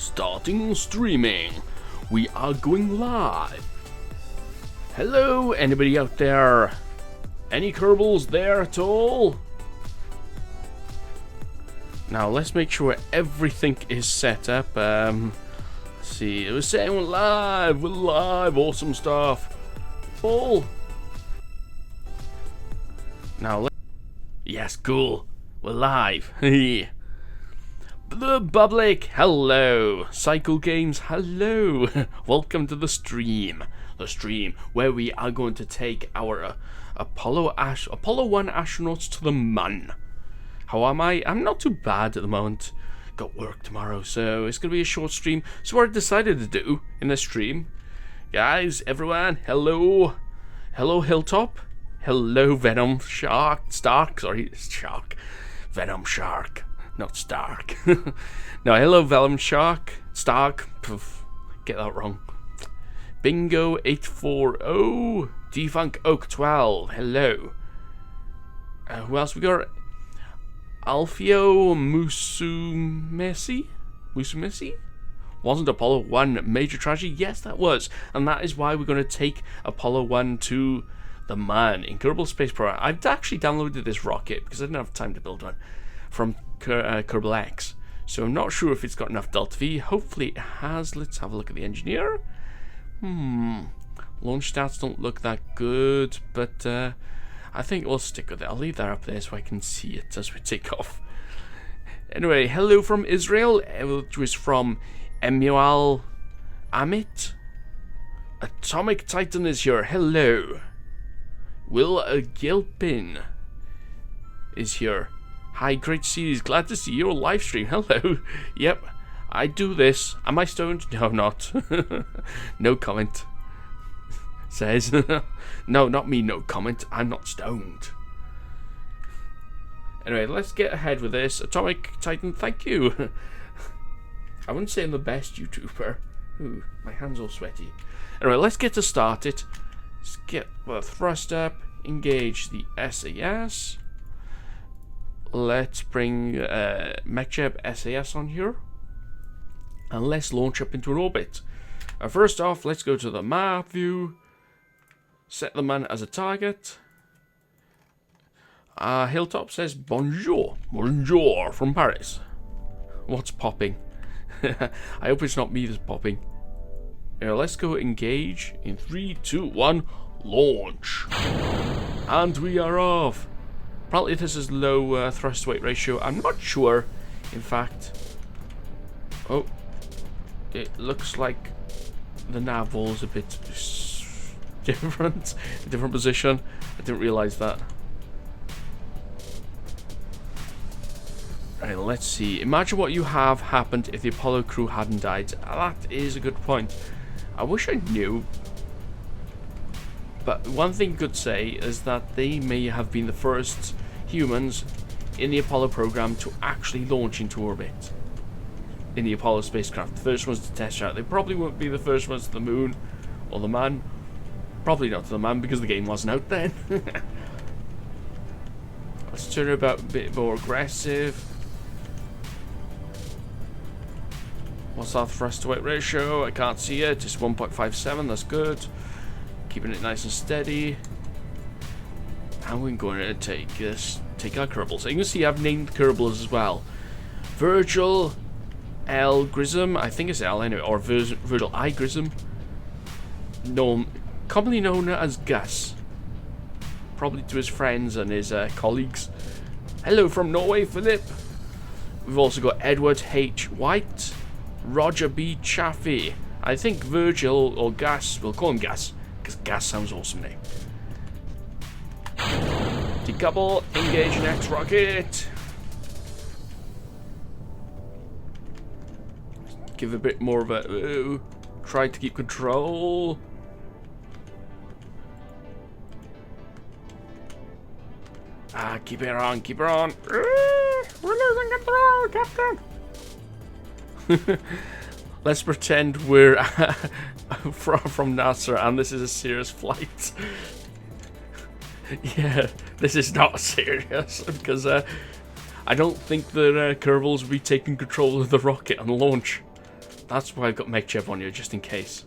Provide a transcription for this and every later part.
Starting streaming. We are going live. Hello, anybody out there? Any Kerbals there at all? Now let's make sure everything is set up. Let's see, it was saying we're live, awesome stuff. All. Now yes, cool, we're live. The public, hello. Cycle Games, hello. Welcome to the stream. The stream where we are going to take our Apollo 1 astronauts to the moon. How am I? I'm not too bad at the moment. Got work tomorrow, so it's going to be a short stream. So what I decided to do in the stream, guys, everyone, hello. Hello, Hilltop. Hello, Venom Shark. Venom Shark. Not Stark. No, hello, Venom Shark. Stark. Poof, get that wrong. Bingo 840. Defunct Oak 12. Hello. Who else we got? Alfio Musumesi? Wasn't Apollo 1 major tragedy? Yes, that was. And that is why we're going to take Apollo 1 to the moon in Kerbal Space Program. I've actually downloaded this rocket because I didn't have time to build one from Kerbal X. So I'm not sure if it's got enough Delta V. Hopefully it has. Let's have a look at the engineer. Launch stats don't look that good, but I think we'll stick with it. I'll leave that up there so I can see it as we take off. Anyway, hello from Israel, which was from Emual Amit. Atomic Titan is here. Hello. Will Gilpin is here. Hi, great series. Glad to see your live stream. Hello. Yep, I do this. Am I stoned? No, I'm not. No comment. Says. No, not me, no comment. I'm not stoned. Anyway, let's get ahead with this. Atomic Titan, thank you. I wouldn't say I'm the best YouTuber. Ooh, my hand's all sweaty. Anyway, let's get to start it. Let's get the thrust up. Engage the SAS. Let's bring MechJeb SAS on here. And let's launch up into an orbit. First off, let's go to the map view. Set the man as a target. Hilltop says bonjour. Bonjour from Paris. What's popping? I hope it's not me that's popping. Let's go engage in 3, 2, 1, launch. And we are off. Apparently this is low thrust weight ratio. I'm not sure, in fact. Oh, it looks like the nav wall's a bit different position. I didn't realize that. Right, let's see. Imagine what you have happened if the Apollo crew hadn't died. That is a good point. I wish I knew. But one thing you could say is that they may have been the first humans in the Apollo program to actually launch into orbit in the Apollo spacecraft. The first ones to test out. They probably won't be the first ones to the moon or the man. Probably not to the man because the game wasn't out then. Let's turn about a bit more aggressive. What's our thrust to weight ratio? I can't see it. It's 1.57. That's good. Keeping it nice and steady. And we're going to take our Kerbals. So you can see I've named Kerbals as well. Virgil I Grissom, I think it's L anyway, or Virgil I Grissom. Commonly known as Gus. Probably to his friends and his colleagues. Hello from Norway, Philip. We've also got Edward H. White. Roger B. Chaffee. I think Virgil or Gus, we'll call him Gus, because Gus sounds awesome name. Decouple, engage next rocket. Give a bit more of a try to keep control. Keep her on, keep her on. We're losing control, Captain. Let's pretend we're from NASA and this is a serious flight. Yeah, this is not serious because I don't think the Kerbals will be taking control of the rocket on launch. That's why I've got Mech Chip on you, just in case.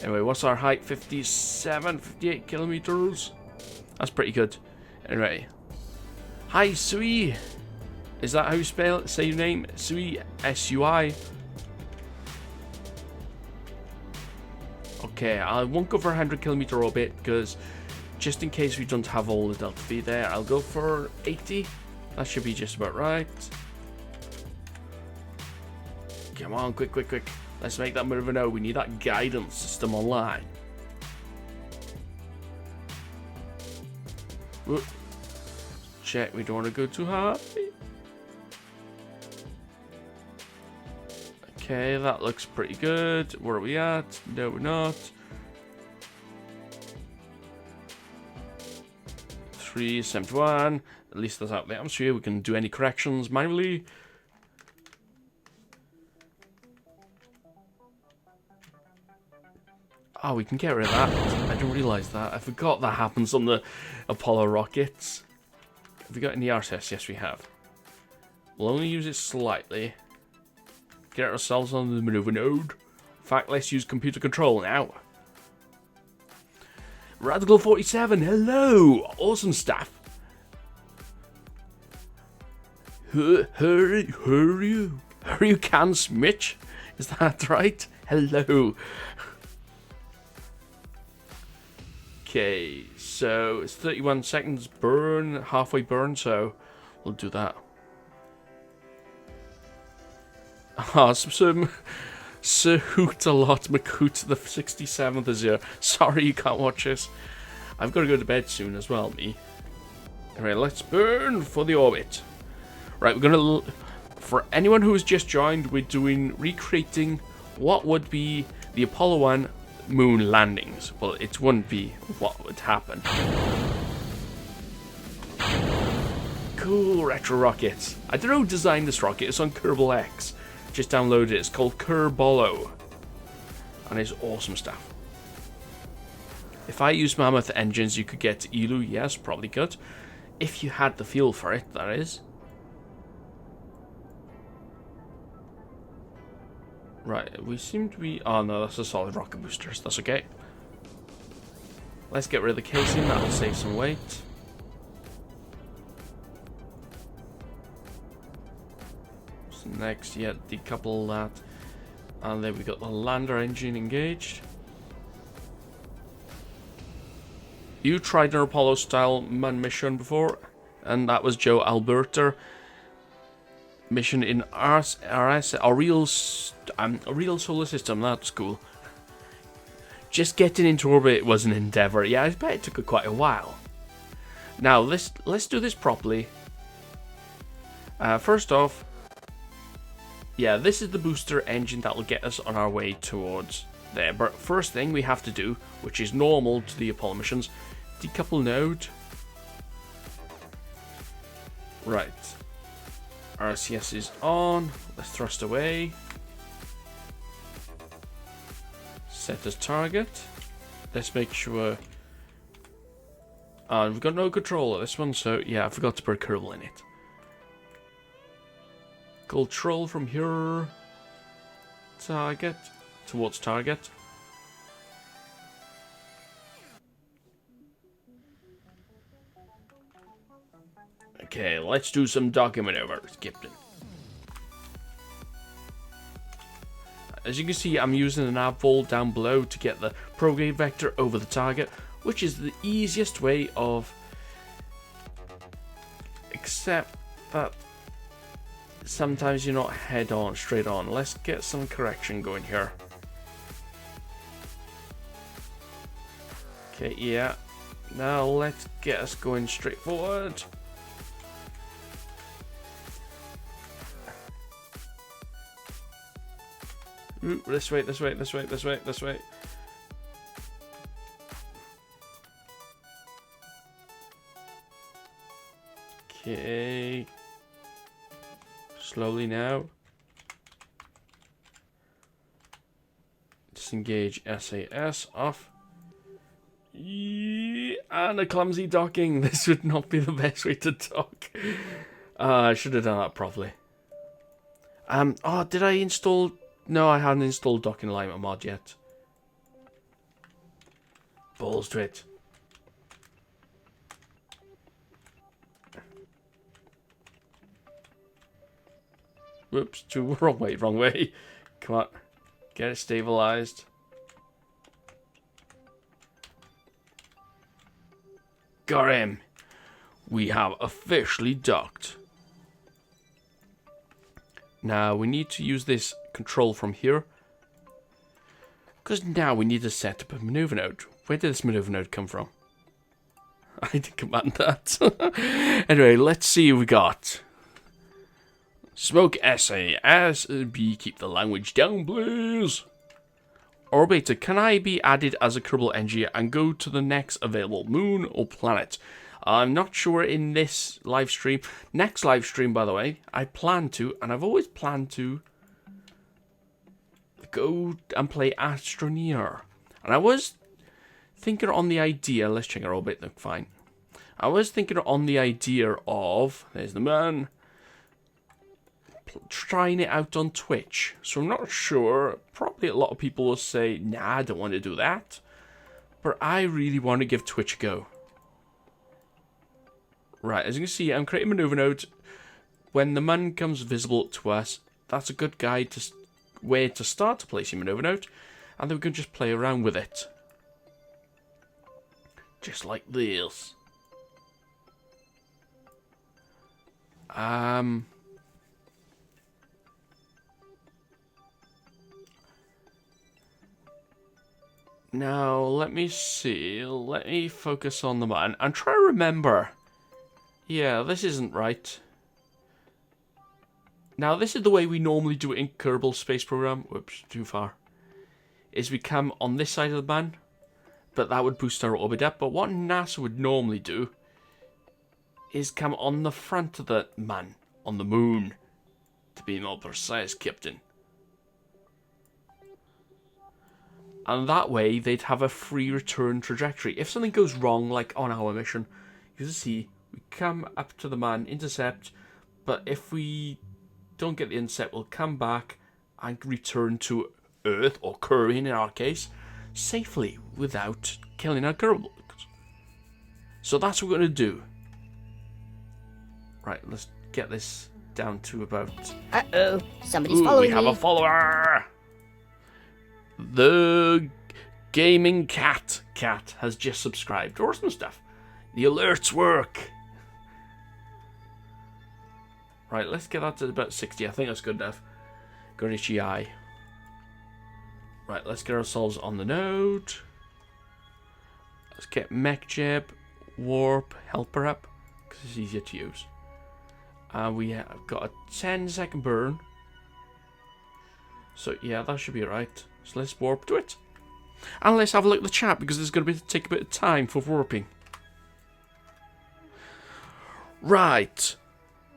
Anyway, what's our height? 57, 58 kilometers. That's pretty good. Anyway. Hi, Sui. Is that how you say your name? Sui, S-U-I. Okay, I won't go for a 100-kilometer orbit because just in case we don't have all the Delta V there, I'll go for 80. That should be just about right. Come on, quick, quick, quick. Let's make that move now. We need that guidance system online. Whoop. Check, we don't want to go too high. Okay, that looks pretty good. Where are we at? No, we're not. 371. At least that's out the atmosphere. We can do any corrections manually. Oh, we can get rid of that. I didn't realise that. I forgot that happens on the Apollo rockets. Have we got any RSS? Yes, we have. We'll only use it slightly. Get ourselves on the maneuver node. In fact, let's use computer control now. Radical 47, hello! Awesome stuff. Hurry, you can, Smitch. Is that right? Hello. Okay, so it's 31 seconds burn, halfway burn, so we'll do that. Ah, some Sahoot a lot, Makoot the 67th is here. Sorry you can't watch this. I've got to go to bed soon as well, me. Alright, let's burn for the orbit. Right, we're gonna, for anyone who has just joined, we're doing, recreating what would be the Apollo 1 moon landings. Well, it wouldn't be what would happen. Cool retro rockets. I don't know who designed this rocket. It's on Kerbal X. Just downloaded it. It's called Kerbal. And it's awesome stuff. If I use Mammoth engines, you could get to Elu. Yes, probably could. If you had the fuel for it, that is. Right, we seem to be... Oh no, that's a solid rocket boosters. That's okay. Let's get rid of the casing. That'll save some weight. So next, yeah, decouple that. And then we got the lander engine engaged. You tried an Apollo-style manned mission before, and that was Joe Alberta. Mission in RS, a real solar system. That's cool. Just getting into orbit was an endeavor. Yeah, I bet it took quite a while. Now let's do this properly. First off, yeah, this is the booster engine that will get us on our way towards there. But first thing we have to do, which is normal to the Apollo missions, decouple node. Right. RCS is on. Let's thrust away. Set as target. Let's make sure. We've got no control of this one, so yeah, I forgot to put a Kerbal in it. Control from here. Target. Towards target. Okay, let's do some docking maneuvers, Captain. As you can see, I'm using an abvolt down below to get the prograde vector over the target, which is the easiest way of... Except that sometimes you're not head on, straight on. Let's get some correction going here. Okay, yeah. Now let's get us going straight forward. Ooh, this way, this way, this way, this way, this way. Okay. Slowly now. Disengage SAS off. And a clumsy docking. This would not be the best way to dock. I should have done that properly. Oh, did I install... No, I hadn't installed docking alignment mod yet. Balls to it. Whoops, wrong way, wrong way. Come on, get it stabilized. Got him. We have officially docked. Now we need to use this control from here. Because now we need to set up a maneuver node. Where did this maneuver node come from? I didn't command that. Anyway, let's see what we got. Smoke SASB, keep the language down, please. Orbiter, can I be added as a Kerbal engineer and go to the next available moon or planet? I'm not sure in this live stream. Next live stream, by the way, I plan to, and I've always planned to, go and play Astroneer. And I was thinking on the idea, let's check our orbit, look fine. I was thinking on the idea of, there's the man, trying it out on Twitch. So I'm not sure, probably a lot of people will say, nah, I don't want to do that. But I really want to give Twitch a go. Right, as you can see, I'm creating a maneuver node. When the man comes visible to us, that's a good guide to where to start to place your maneuver node. And then we can just play around with it. Just like this. Now, let me see. Let me focus on the man. And try to remember. Yeah, this isn't right. Now, this is the way we normally do it in Kerbal Space Program. Whoops, too far. Is we come on this side of the man. But that would boost our orbit up. But what NASA would normally do is come on the front of the man. On the moon. To be more precise, Captain. And that way, they'd have a free return trajectory. If something goes wrong, like on our mission, you can see, we come up to the man, intercept, but if we don't get the intercept, we'll come back and return to Earth, or Kerbal in our case, safely, without killing our Kerbal. So that's what we're going to do. Right, let's get this down to about... Uh-oh, somebody's following me. We have a follower! The gaming cat has just subscribed. Awesome stuff. The alerts work. Right, let's get that to about 60. I think that's good enough. Grissom. Right, let's get ourselves on the node. Let's get MechJeb, Warp, Helper up, because it's easier to use. And we have got a 10-second burn. So yeah, that should be right. So let's warp to it. And let's have a look at the chat, because there's going to take a bit of time for warping. Right.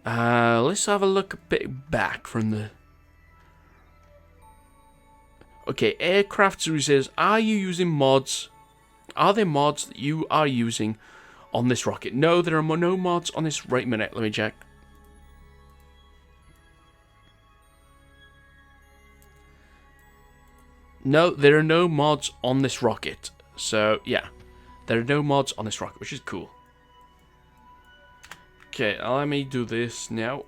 Let's have a look a bit back from the... Okay, Aircraft Series says, are you using mods? Are there mods that you are using on this rocket? No, there are no mods on this right minute. Let me check. No, there are no mods on this rocket. So, yeah. There are no mods on this rocket, which is cool. Okay, let me do this now.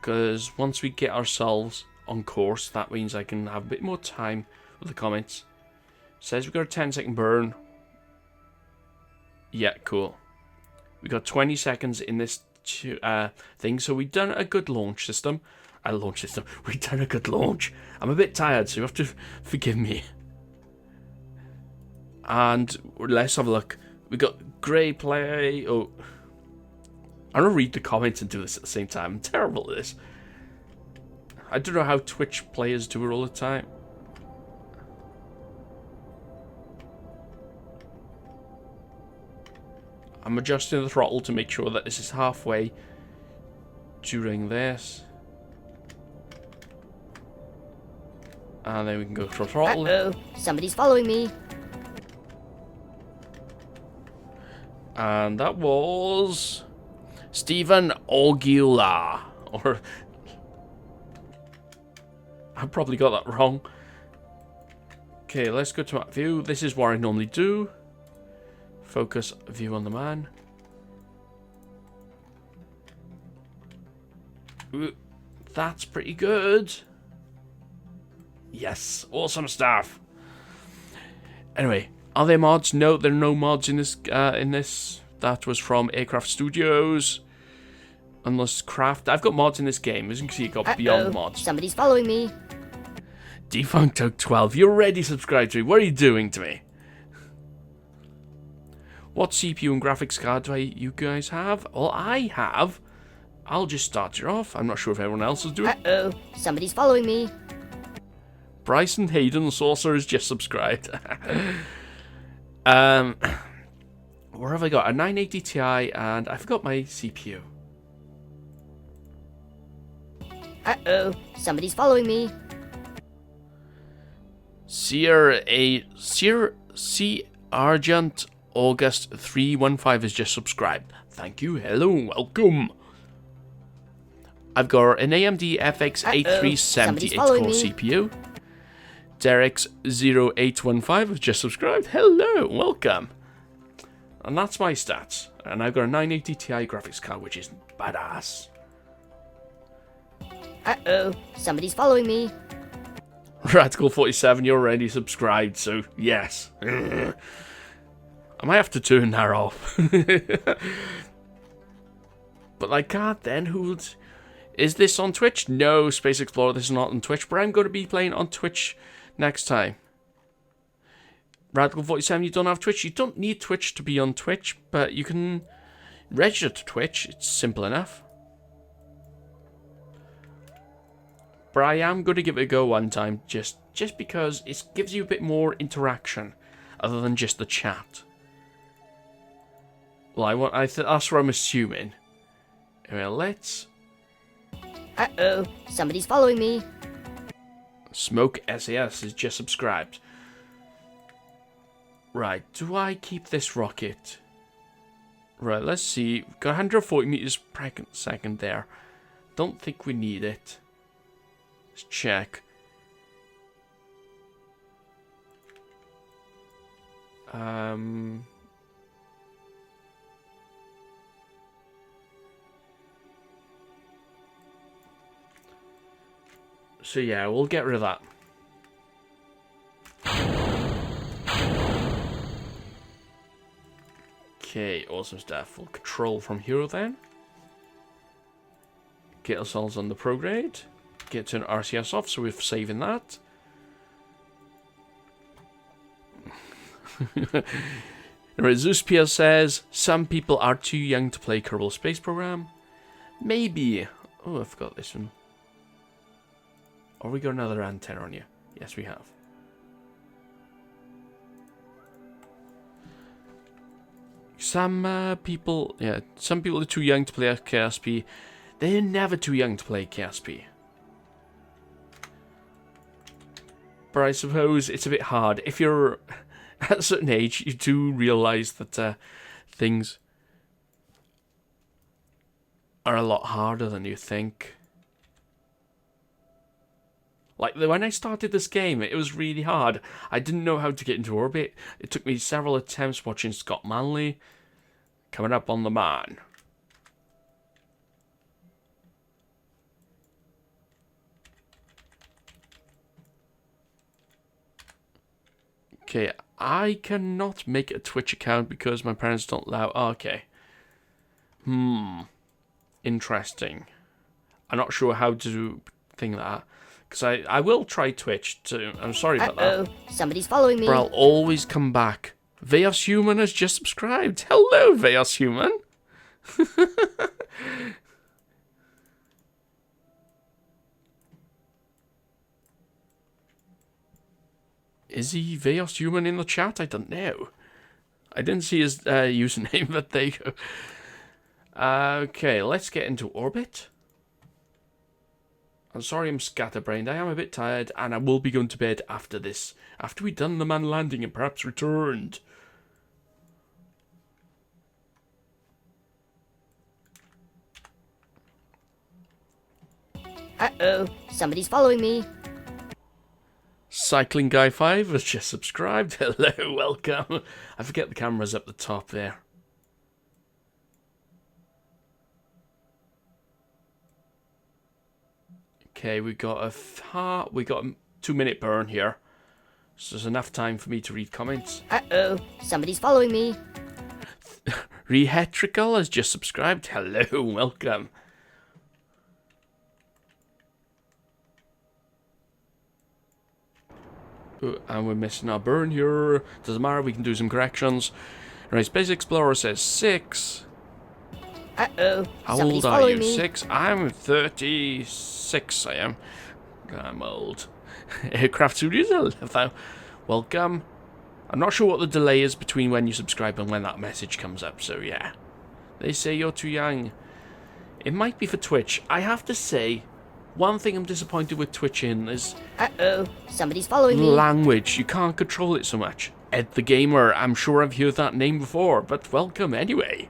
Because once we get ourselves on course, that means I can have a bit more time with the comments. Says we got a 10-second burn. Yeah, cool. We got 20 seconds in this thing, so we've done a good launch system. We've done a good launch. I'm a bit tired, so you have to forgive me. And let's have a look. We got grey play. Oh, I'm gonna read the comments and do this at the same time. I'm terrible at this. I don't know how Twitch players do it all the time. I'm adjusting the throttle to make sure that this is halfway during this. And then we can go to throttle. Uh-oh, somebody's following me. And that was Stephen Ogula. Or I probably got that wrong. Okay, let's go to map view. This is what I normally do. Focus view on the man. Ooh, that's pretty good. Yes, awesome stuff. Anyway, are there mods? No, there are no mods in this. That was from Aircraft Studios. Unless Craft. I've got mods in this game. As you can see, it got beyond mods. Somebody's following me. Defunct Oak 12, you're already subscribed to me. What are you doing to me? What CPU and graphics card do you guys have? Well, I have. I'll just start you off. I'm not sure if everyone else is doing. Uh-oh, somebody's following me. Bryson Hayden Saucer is just subscribed. Where have I got? A 980 Ti, and I forgot my CPU. Uh-oh, somebody's following me. C Argent August 315 is just subscribed. Thank you. Hello, welcome. I've got an AMD FX 8370 8-core CPU. Derek's 0815 has just subscribed. Hello, welcome. And that's my stats. And I've got a 980 Ti graphics card, which is badass. Uh-oh, somebody's following me. Radical 47, you're already subscribed, so yes. I might have to turn that off. But I can't then. Is this on Twitch? No, Space Explorer, this is not on Twitch, but I'm going to be playing on Twitch next time. Radical 47, you don't have Twitch? You don't need Twitch to be on Twitch, but you can register to Twitch. It's simple enough. But I am going to give it a go one time, just because it gives you a bit more interaction, other than just the chat. Well, that's what I'm assuming. Anyway, let's... Uh-oh, somebody's following me. Smoke SAS is just subscribed. Right, do I keep this rocket? Right, let's see. We've got 140 meters per second there. Don't think we need it. Let's check. So yeah, we'll get rid of that. Okay, awesome stuff. We'll control from here then. Get ourselves on the prograde. Get to an RCS off, so we're saving that. Alright, Zeus Pierre says, some people are too young to play Kerbal Space Program. Maybe. Oh, I forgot this one. Oh, we got another antenna on you. Yes, we have. Some people are too young to play KSP. They're never too young to play KSP. But I suppose it's a bit hard. If you're at a certain age, you do realise that things are a lot harder than you think. Like, when I started this game, it was really hard. I didn't know how to get into orbit. It took me several attempts watching Scott Manley coming up on the man. Okay, I cannot make a Twitch account because my parents don't allow... Okay. Interesting. I'm not sure how to do thing that. Because I will try Twitch too. I'm sorry about that. Uh-oh, somebody's following me. But I'll always come back. Veos Human has just subscribed. Hello, Veos Human. Is he Veos Human in the chat? I don't know. I didn't see his username, but there you go. Okay, let's get into orbit. I'm sorry I'm scatterbrained. I am a bit tired, and I will be going to bed after this. After we've done the man landing and perhaps returned. Uh-oh, somebody's following me. Cycling Guy 5 has just subscribed. Hello, welcome. I forget the camera's up the top there. Okay, we got a 2-minute burn here. So there's enough time for me to read comments. Uh-oh, somebody's following me. Rehetrical has just subscribed. Hello, welcome. And we're missing our burn here. Doesn't matter, we can do some corrections. Right, Space Explorer says 6. Uh-oh, How somebody's old are following you? me. 6? I'm 36, I am. I'm old. Aircraft Studios, hello. Welcome. I'm not sure what the delay is between when you subscribe and when that message comes up, so yeah. They say you're too young. It might be for Twitch. I have to say, one thing I'm disappointed with Twitch in is... Uh-oh, somebody's following me. language. You can't control it so much. Ed the Gamer, I'm sure I've heard that name before, but welcome anyway.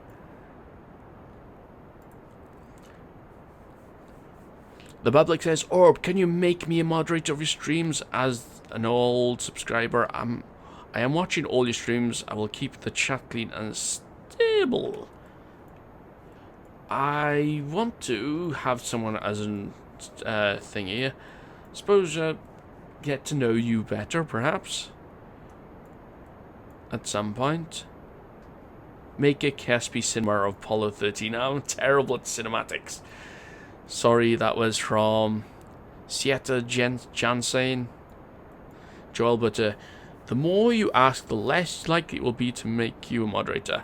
The public says, Orb, can you make me a moderator of your streams? As an old subscriber, I am watching all your streams. I will keep the chat clean and stable. I want to have someone as an thingy. Suppose get to know you better, perhaps. At some point. Make a Kerbal cinema of Apollo 13. I'm terrible at cinematics. Sorry, that was from Sieta Jansen. Joel, but the more you ask, the less likely it will be to make you a moderator.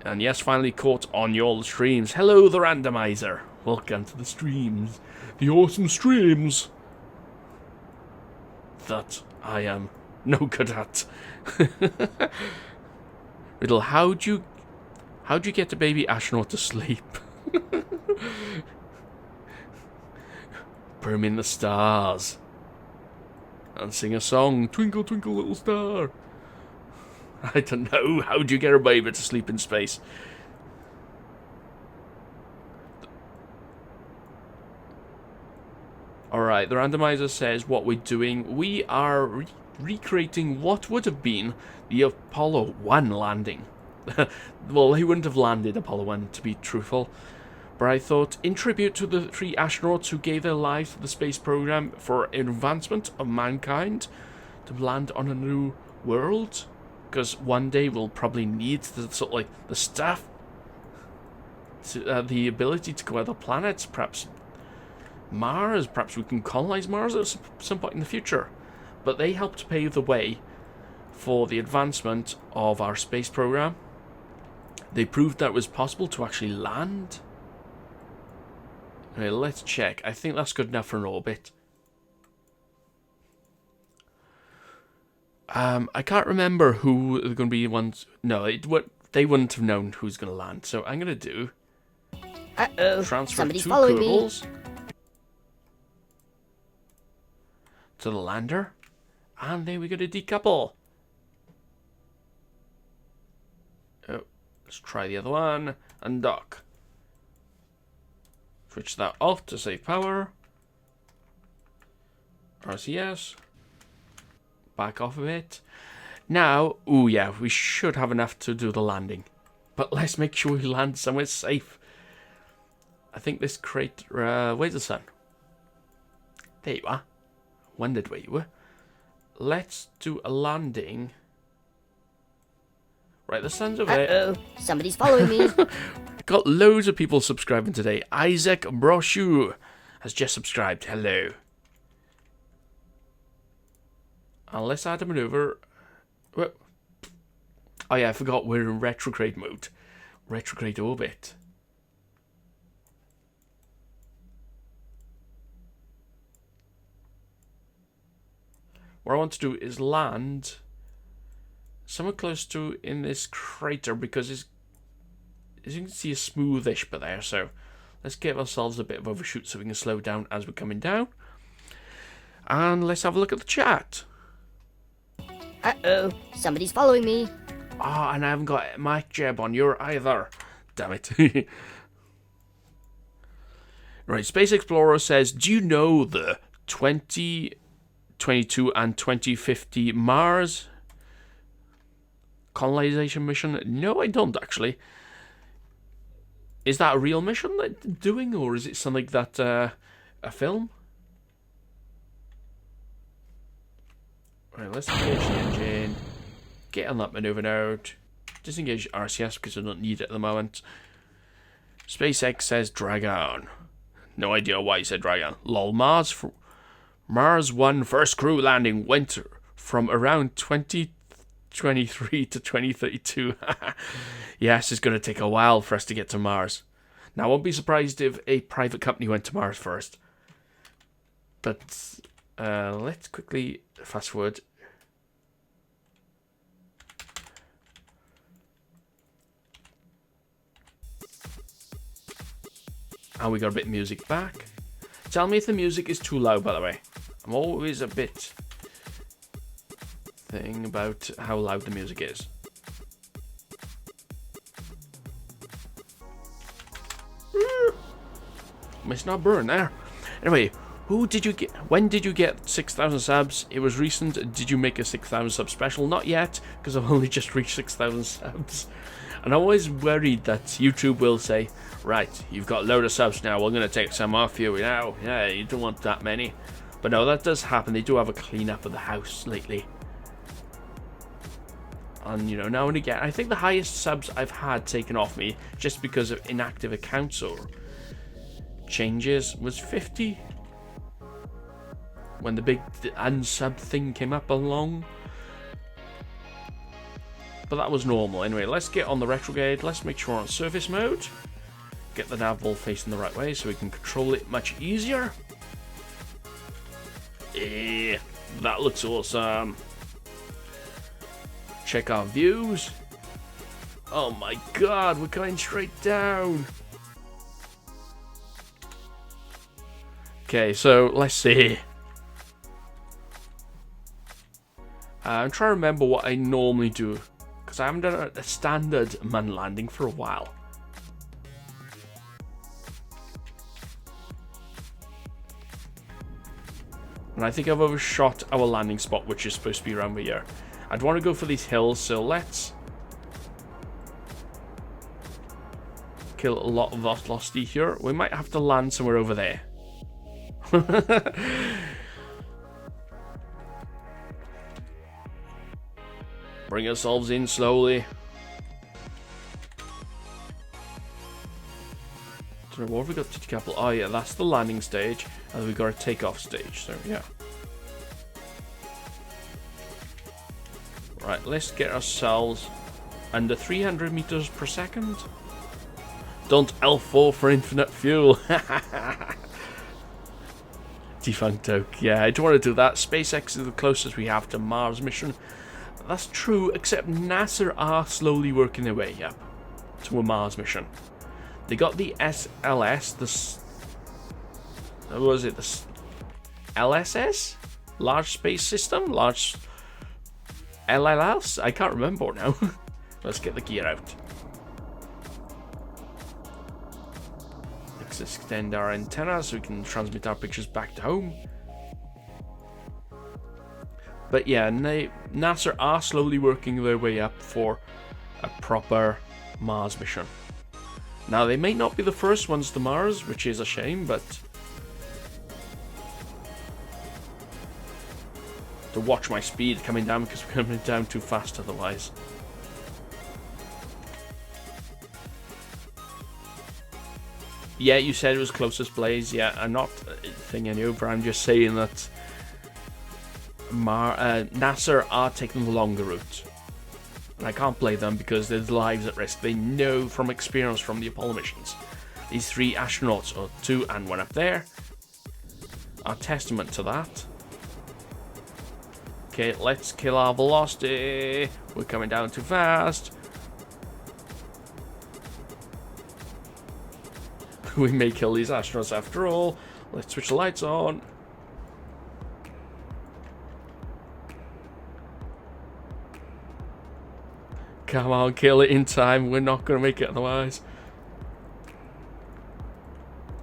And yes, finally caught on your streams. Hello, the randomizer. Welcome to the streams. The awesome streams that I am no good at. Riddle, how'd you get a baby astronaut to sleep? Put him in the stars and sing a song. Twinkle, twinkle, little star. I don't know. How'd you get a baby to sleep in space? Alright, the randomizer says what we're doing. We are recreating what would have been the Apollo 1 landing. Well, he wouldn't have landed Apollo 1, to be truthful. But I thought, in tribute to the 3 astronauts who gave their lives to the space program for advancement of mankind, to land on a new world, because one day we'll probably need the sort of like the stuff, to, the ability to go other planets, perhaps Mars. Perhaps we can colonize Mars at some point in the future. But they helped pave the way for the advancement of our space program. They proved that it was possible to actually land. Okay, let's check. I think that's good enough for an orbit. I can't remember who are going to be the ones. No, they wouldn't have known who's going to land. So I'm going to do. Uh-oh, Transfer somebody's 2 following me. Kerbals to the lander, and then we're going to decouple. Oh, let's try the other one and dock. Switch that off to save power. RCS. Back off a bit. Now, oh yeah, we should have enough to do the landing. But let's make sure we land somewhere safe. I think this crate... where's the sun? There you are. Wondered where you were. Let's do a landing. Right, the sun's over there. Uh-oh, somebody's following me. Got loads of people subscribing today. Isaac Brochu has just subscribed. Hello. And let's add a maneuver. Oh yeah, I forgot we're in retrograde mode. Retrograde orbit. What I want to do is land somewhere close to in this crater, because it's, as you can see, a smoothish bit there. So let's give ourselves a bit of overshoot so we can slow down as we're coming down. And let's have a look at the chat. Uh-oh, somebody's following me. Ah, and I haven't got Mike Jeb on your either. Damn it. Right, Space Explorer says, do you know the 20 22 and 2050 Mars colonization mission. No, I don't actually. Is that a real mission that they're doing, or is it something that a film? Right, let's engage the engine. Get on that maneuver node. Disengage RCS because I don't need it at the moment. SpaceX says Dragon. No idea why he said Dragon. Lol, Mars 1 first crew landing went from around 2023 to 2032. Yes, it's going to take a while for us to get to Mars. Now, I won't be surprised if a private company went to Mars first. But let's quickly fast forward. And we got a bit of music back. Tell me if the music is too loud, by the way. I'm always a bit thing about how loud the music is. Must not burn there. Anyway, who did you get? When did you get 6,000 subs? It was recent. Did you make a 6,000 sub special? Not yet, because I've only just reached 6,000 subs. And I'm always worried that YouTube will say, right, you've got a load of subs now, we're going to take some off you now. Yeah, you don't want that many. But no, that does happen. They do have a clean up of the house lately. And, you know, now and again, I think the highest subs I've had taken off me, just because of inactive accounts or changes, was 50. When the big unsub thing came up along. But that was normal. Anyway, let's get on the retrograde. Let's make sure we're on surface mode. Get the nav ball facing the right way so we can control it much easier. Yeah, that looks awesome. Check our views. Oh my god, we're going straight down. Okay, so let's see. I'm trying to remember what I normally do, because I haven't done a standard man landing for a while. And I think I've overshot our landing spot, which is supposed to be around here. I'd want to go for these hills, so let's kill a lot of velocity here. We might have to land somewhere over there. Bring ourselves in slowly. So what have we got to decouple? Oh yeah, that's the landing stage, and we've got a takeoff stage. So yeah. Right, let's get ourselves under 300 meters per second. Don't L4 for infinite fuel. Defunct Oak. Yeah, I don't want to do that. SpaceX is the closest we have to Mars mission. That's true, except NASA are slowly working their way up to a Mars mission. They got the SLS, what was it, the LSS? Large Space System? Large LLS? I can't remember now. Let's get the gear out. Let's extend our antenna so we can transmit our pictures back to home. But yeah, NASA are slowly working their way up for a proper Mars mission. Now, they may not be the first ones to Mars, which is a shame, but to watch my speed coming down because we're coming down too fast otherwise. Yeah, you said it was closest Blaze. Yeah, I'm not thinking you, but I'm just saying that NASA are taking the longer route. And I can't blame them because there's lives at risk. They know from experience from the Apollo missions. These 3 astronauts, or 2 and 1 up there, are testament to that. Okay, let's kill our velocity. We're coming down too fast. We may kill these astronauts after all. Let's switch the lights on. Come on, kill it in time. We're not going to make it otherwise.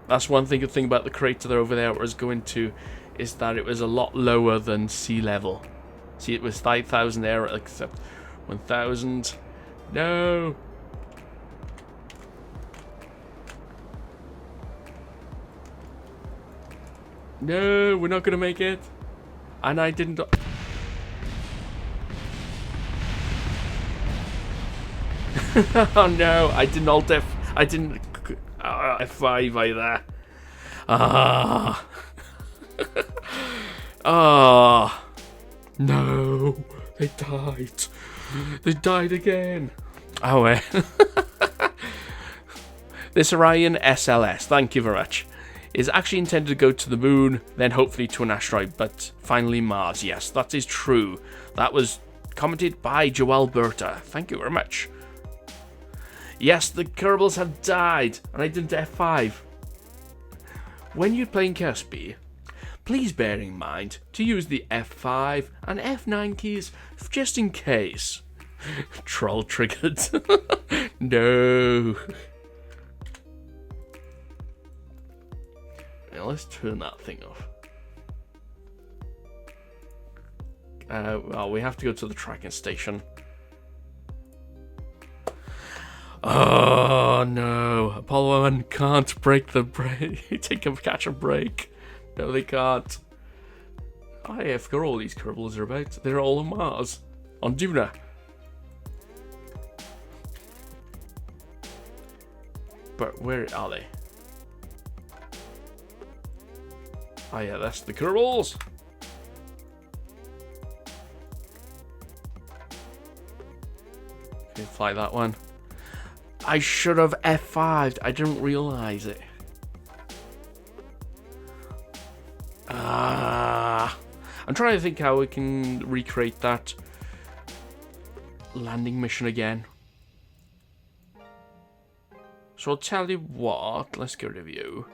That's one thing, good thing about the crater that over there was going to, is that it was a lot lower than sea level. See, it was 5,000 there, except 1,000. No! No, we're not gonna make it. And I didn't... Oh no, I didn't alt F... I didn't... F5 either. Ah. Ah. No. They died. They died again. Oh, well. This Orion SLS, thank you very much, is actually intended to go to the moon, then hopefully to an asteroid, but finally Mars. Yes, that is true. That was commented by Joel Berta. Thank you very much. Yes, the Kerbals have died, and I didn't F5. When you're playing Kerbal, please bear in mind to use the F5 and F9 keys just in case. Troll triggered. No. Now let's turn that thing off. Well, we have to go to the tracking station. Oh no, Apollo 1 can't break the break. Catch a break. No, they can't. I forgot all these Kerbals are about. They're all on Mars. On Duna. But where are they? Oh yeah, that's the Kerbals. Okay, fly that one. I should have F5'd. I didn't realise it. I'm trying to think how we can recreate that landing mission again. So I'll tell you what. Let's go review.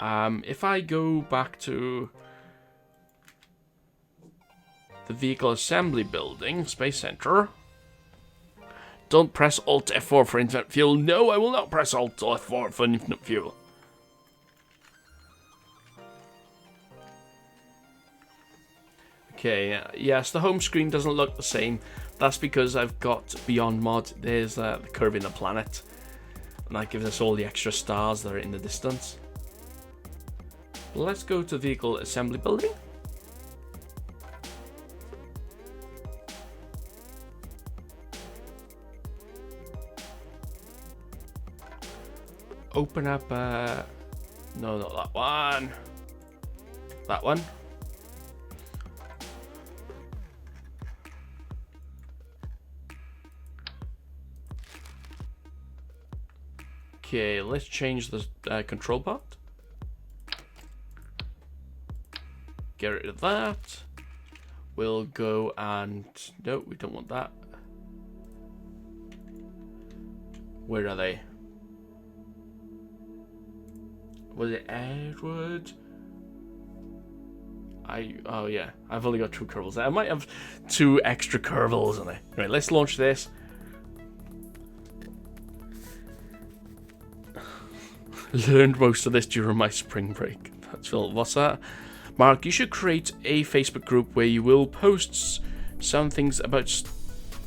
If I go back to the vehicle assembly building, Space Center. Don't press Alt F4 for infinite fuel. No, I will not press Alt F4 for infinite fuel. Okay, yes, the home screen doesn't look the same. That's because I've got Beyond Mod. There's the curve in the planet. And that gives us all the extra stars that are in the distance. But let's go to vehicle assembly building. Open up, no, not that one. That one. Okay, let's change the control part. Get rid of that. We'll go and... No, we don't want that. Where are they? Was it Edward? Oh yeah, I've only got 2 Kerbals. I might have 2 extra Kerbals in it. Right, let's launch this. Learned most of this during my spring break. That's Phil. What's that? Mark, you should create a Facebook group where you will post some things about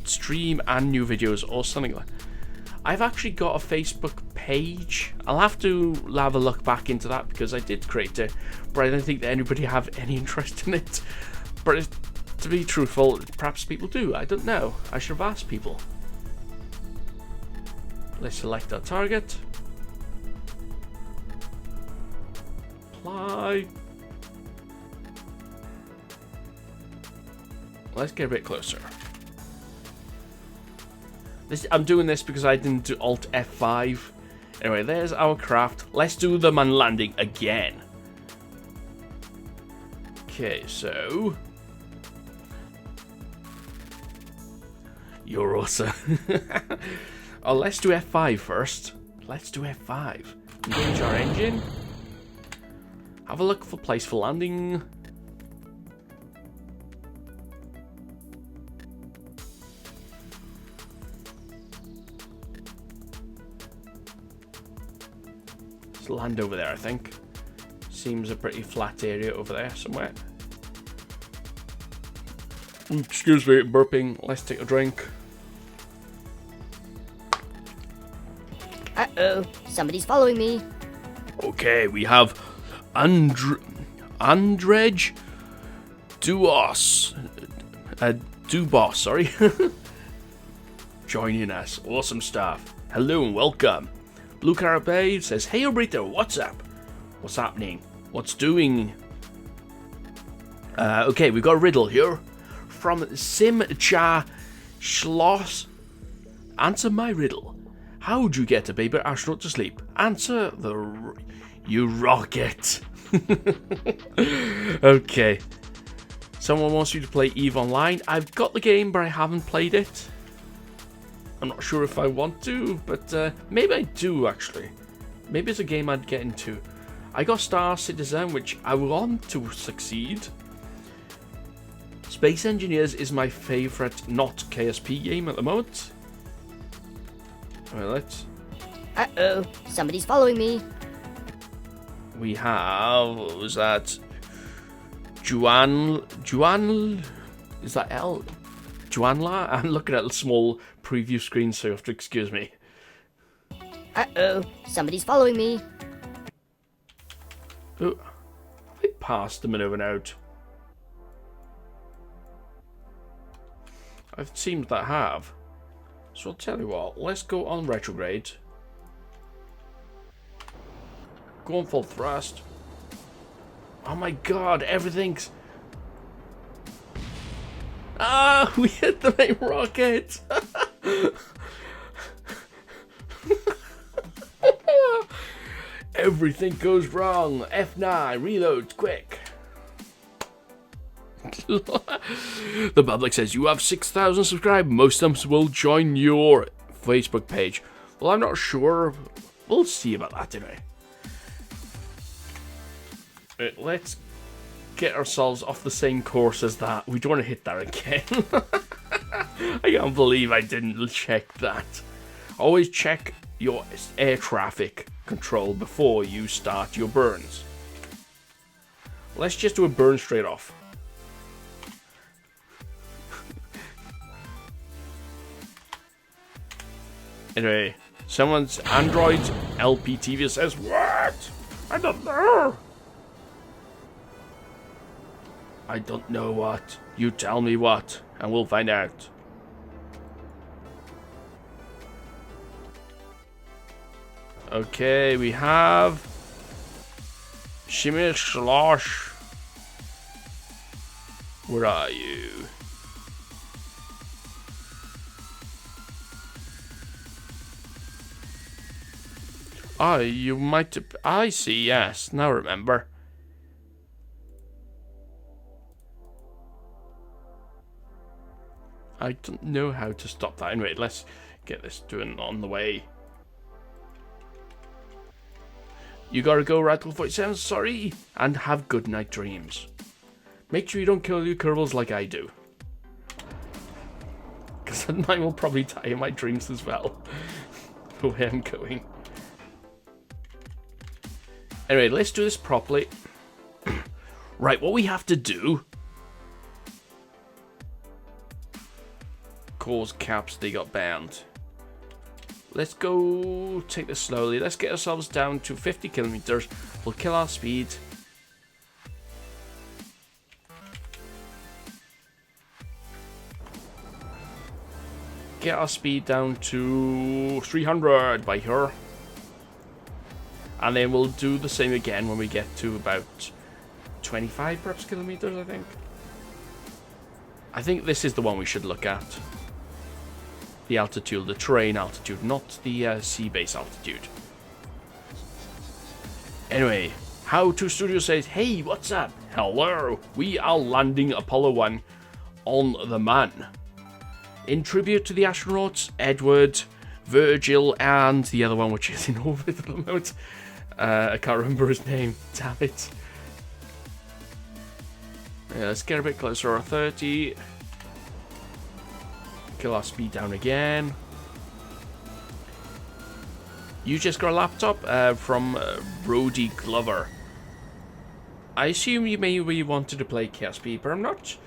stream and new videos or something like that. I've actually got a Facebook page. I'll have to have a look back into that because I did create it, but I don't think that anybody have any interest in it. But to be truthful, perhaps people do. I don't know. I should have asked people. Let's select our target. Apply. Let's get a bit closer. I'm doing this because I didn't do Alt F5. Anyway, there's our craft. Let's do the man landing again. Okay, so... You're awesome. Oh, let's do F5 first. Let's do F5. Engage our engine. Have a look for place for landing. Let's land over there, I think. Seems a pretty flat area over there somewhere. Excuse me, burping. Let's take a drink. Uh-oh, somebody's following me. Okay, we have Andrej Dubos, sorry. Joining us. Awesome stuff. Hello and welcome. Blue Carabay says, hey Obrito, what's up? What's happening? What's doing? Okay, we've got a riddle here. From Simcha Schloss. Answer my riddle. How would you get a baby astronaut to sleep? Answer you rocket. Okay. Someone wants you to play EVE Online. I've got the game, but I haven't played it. I'm not sure if I want to, but maybe I do, actually. Maybe it's a game I'd get into. I got Star Citizen, which I want to succeed. Space Engineers is my favourite not KSP game at the moment. Well, let's... Uh-oh, somebody's following me. We have... What was that? Juan... Is that L? Juanla? I'm looking at a small preview screen, so you have to excuse me. Uh-oh, somebody's following me. Oh, I passed them in over and out. It seems that I have. So I'll tell you what, let's go on retrograde. Go on full thrust. Oh my god, everything's... Ah, we hit the main rocket! Everything goes wrong. F9, reload, quick. The public says you have 6,000 subscribers. Most of them will join your Facebook page. Well, I'm not sure. We'll see about that anyway. Right, let's get ourselves off the same course as that. We don't want to hit that again. I can't believe I didn't check that. Always check your air traffic control before you start your burns. Let's just do a burn straight off. Anyway, someone's Android LPTV says, what? I don't know. I don't know what. You tell me what, and we'll find out. Okay, we have Shimmer Schloss. Where are you? Oh, you might have... I see, yes. Now remember. I don't know how to stop that. Anyway, let's get this doing on the way. You gotta go, Radical 47, sorry. And have good night dreams. Make sure you don't kill your Kerbals like I do. Because mine will probably die in my dreams as well. The way I'm going. Anyway, let's do this properly. Right, what we have to do... Cause caps, they got banned. Let's go take this slowly. Let's get ourselves down to 50 kilometers. We'll kill our speed. Get our speed down to 300 by here. And then we'll do the same again when we get to about 25 perhaps kilometers, I think. I think this is the one we should look at. The altitude, the terrain altitude, not the sea base altitude. Anyway, How To Studio says, hey, what's up? Hello, we are landing Apollo 1 on the Moon. In tribute to the astronauts, Edward, Virgil, and the other one which is in orbit at the moment. I can't remember his name, damn it. Yeah, let's get a bit closer, 30. Kill our speed down again. You just got a laptop from Brody Glover. I assume you maybe wanted to play KSP, but I'm not.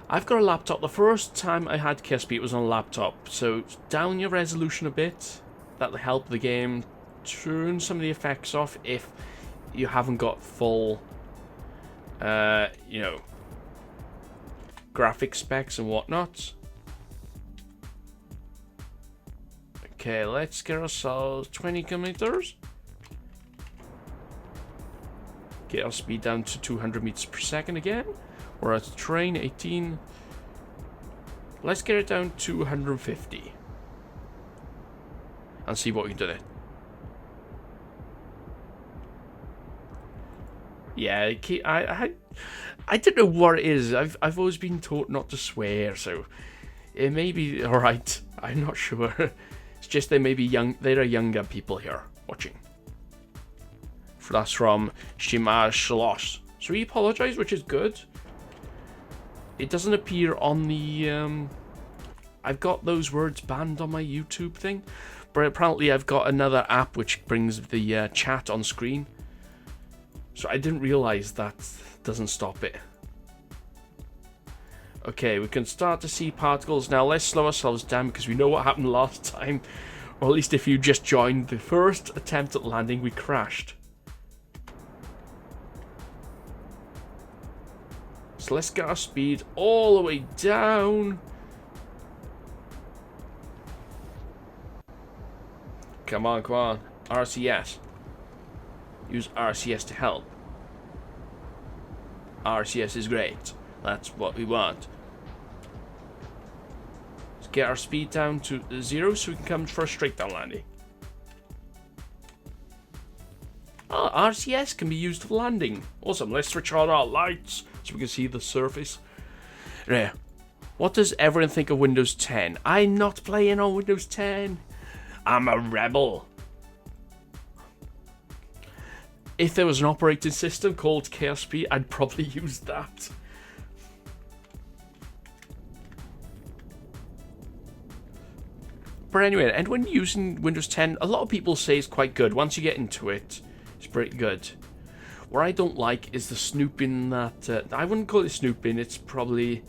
I've got a laptop. The first time I had KSP, it was on a laptop. So down your resolution a bit. That'll help the game turn some of the effects off if you haven't got full, you know, graphic specs and whatnot. Okay, let's get ourselves 20 kilometers. Get our speed down to 200 meters per second again. We're at train 18. Let's get it down to 150. And see what we can do there. Yeah, I don't know what it is. I've always been taught not to swear, so it may be alright. I'm not sure. It's just there may be there are younger people here watching. That's from Shima Shalosh. So he apologized, which is good. It doesn't appear on the I've got those words banned on my YouTube thing, but apparently I've got another app which brings the chat on screen. So I didn't realize that doesn't stop it. Okay, we can start to see particles now. Let's slow ourselves down because we know what happened last time. Or at least if you just joined the first attempt at landing, we crashed. So let's get our speed all the way down. Come on, come on. RCS. Use RCS to help. RCS is great. That's what we want. Let's get our speed down to 0 so we can come for a straight down landing. Oh, RCS can be used for landing. Awesome. Let's switch on our lights so we can see the surface. There. What does everyone think of Windows 10? I'm not playing on Windows 10. I'm a rebel. If there was an operating system called KSP, I'd probably use that. But anyway, and when using Windows 10, a lot of people say it's quite good. Once you get into it, it's pretty good. What I don't like is the snooping that... I wouldn't call it snooping, it's probably...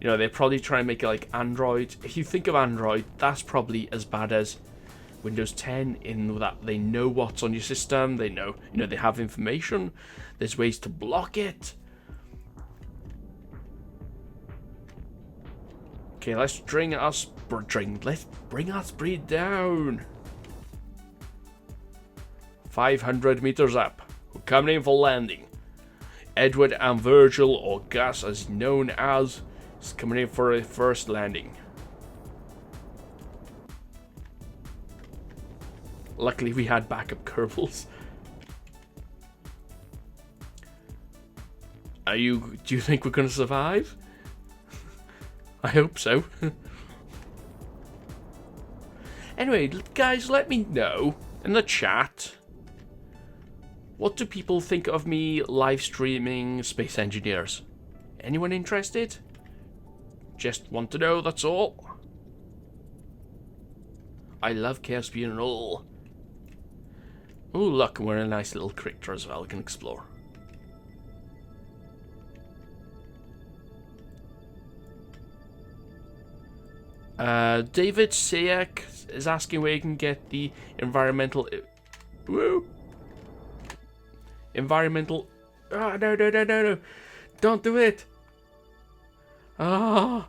You know, they're probably trying to make it like Android. If you think of Android, that's probably as bad as Windows 10 in that they know what's on your system. They know, you know, they have information. There's ways to block it. Okay, let's bring our speed down. 500 meters up. We're coming in for landing. Edward and Virgil, or Gus as known as, is coming in for a first landing. Luckily we had backup Kerbals. Do you think we're gonna survive? I hope so. Anyway, guys, let me know in the chat. What do people think of me live streaming Space Engineers? Anyone interested? Just want to know, that's all. I love KSP and all. Oh, look, we're in a nice little crater as well, we can explore. David Sayek is asking where you can get the environmental... Woo! Environmental... Oh, no. Don't do it! Ah!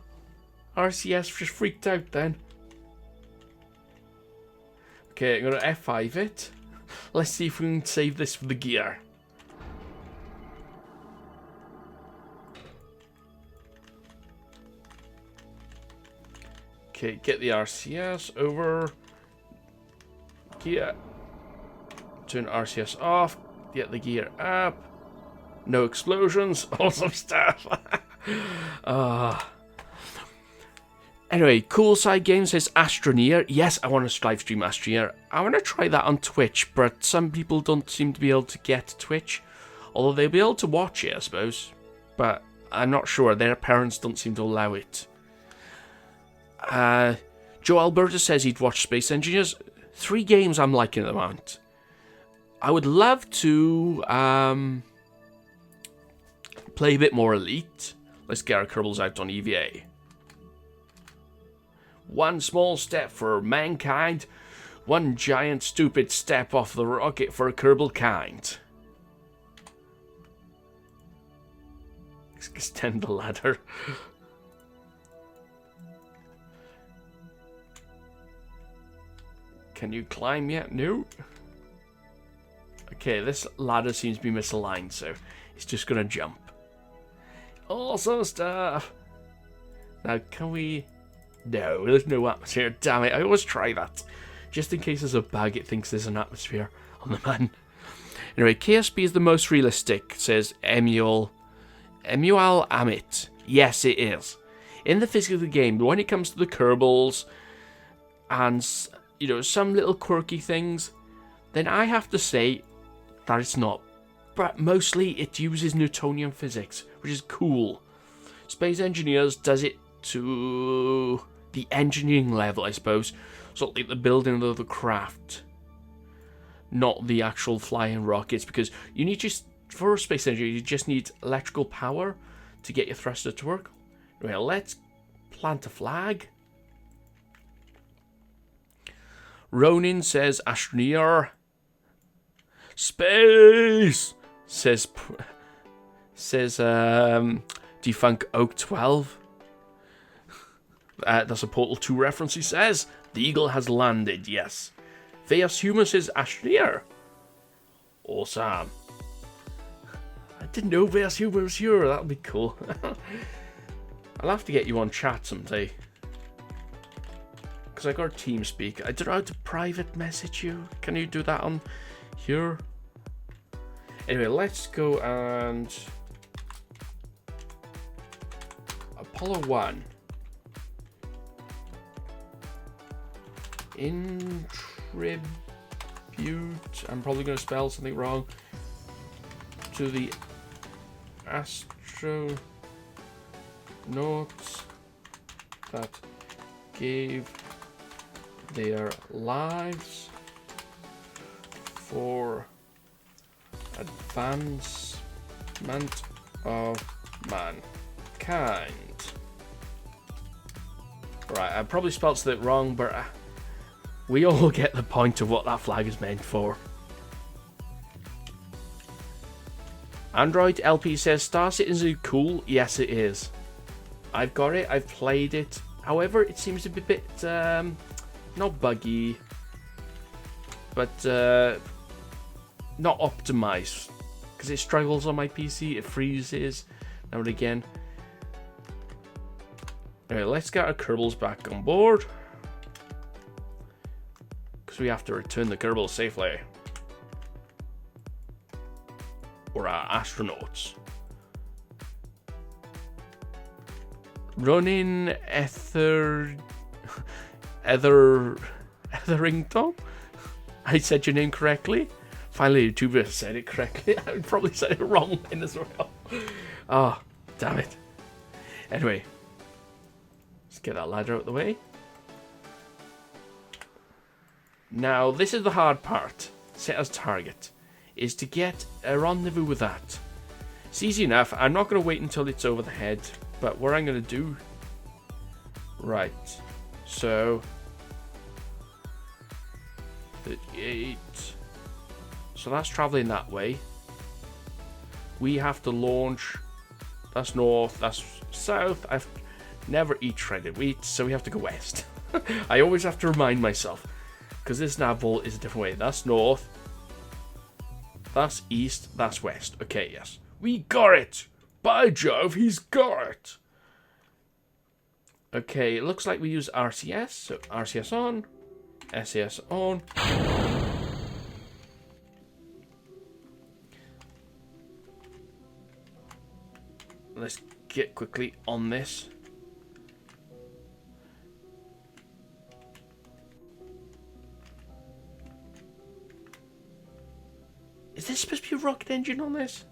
RCS just freaked out then. Okay, I'm gonna F5 it. Let's see if we can save this for the gear. Okay, get the RCS over. Gear. Turn RCS off. Get the gear up. No explosions. Awesome stuff. Anyway, Cool Side Game says Astroneer. Yes, I want to live stream Astroneer. I want to try that on Twitch, but some people don't seem to be able to get Twitch. Although they'll be able to watch it, I suppose. But I'm not sure. Their parents don't seem to allow it. Joe Alberta says he'd watch Space Engineers. 3 games I'm liking at the moment. I would love to play a bit more Elite. Let's get our Kerbals out on EVA. One small step for mankind, one giant stupid step off the rocket for a Kerbal kind. Let's extend the ladder. Can you climb yet? No. Okay, this ladder seems to be misaligned, so it's just gonna jump. Awesome stuff! Now, can we... No, there's no atmosphere. Damn it, I always try that. Just in case there's a bug, it thinks there's an atmosphere on the man. Anyway, KSP is the most realistic, says Emual Amit. Yes, it is. In the physics of the game, when it comes to the Kerbals and, you know, some little quirky things, then I have to say that it's not. But mostly it uses Newtonian physics, which is cool. Space Engineers does it to the engineering level, I suppose. Sort of like the building of the craft. Not the actual flying rockets, because you need just, for a space engineer, you just need electrical power to get your thruster to work. Well, let's plant a flag. Ronin says Astroneer. Space! Says Defunct Oak 12. That's a Portal 2 reference, he says. The Eagle has landed, yes. Veus Human says Astroneer. Awesome. I didn't know Veus Human was here. That would be cool. I'll have to get you on chat someday. Because I got TeamSpeak. I don't know how to private message you. Can you do that on here? Anyway, let's go and... Apollo 1. In tribute... I'm probably going to spell something wrong. To the astronauts that gave their lives for advancement of mankind. Right, I probably spelled it wrong, but we all get the point of what that flag is meant for. Android LP says Star Citizen is cool. Yes, it is. I've got it. I've played it. However, it seems to be a bit not buggy, but not optimized, because it struggles on my PC. It freezes now and again. Anyway, let's get our Kerbals back on board, because we have to return the Kerbals safely. Or our astronauts. Running Etherington? I said your name correctly. Finally, a YouTuber said it correctly. I probably said it wrong in as well. Oh, damn it. Anyway, let's get that ladder out of the way. Now, this is the hard part. Set as target. Is to get a rendezvous with that. It's easy enough. I'm not going to wait until it's over the head. But what I'm going to do... Right. So... 38... So that's traveling that way. We have to launch. That's north. That's south. I've never eat shredded wheat, so we have to go west. I always have to remind myself, because this nav vault is a different way. That's north. That's east. That's west. Okay, yes. We got it! By Jove, he's got it! Okay, it looks like we use RCS. So RCS on. SAS on. Let's get quickly on this. Is there supposed to be a rocket engine on this?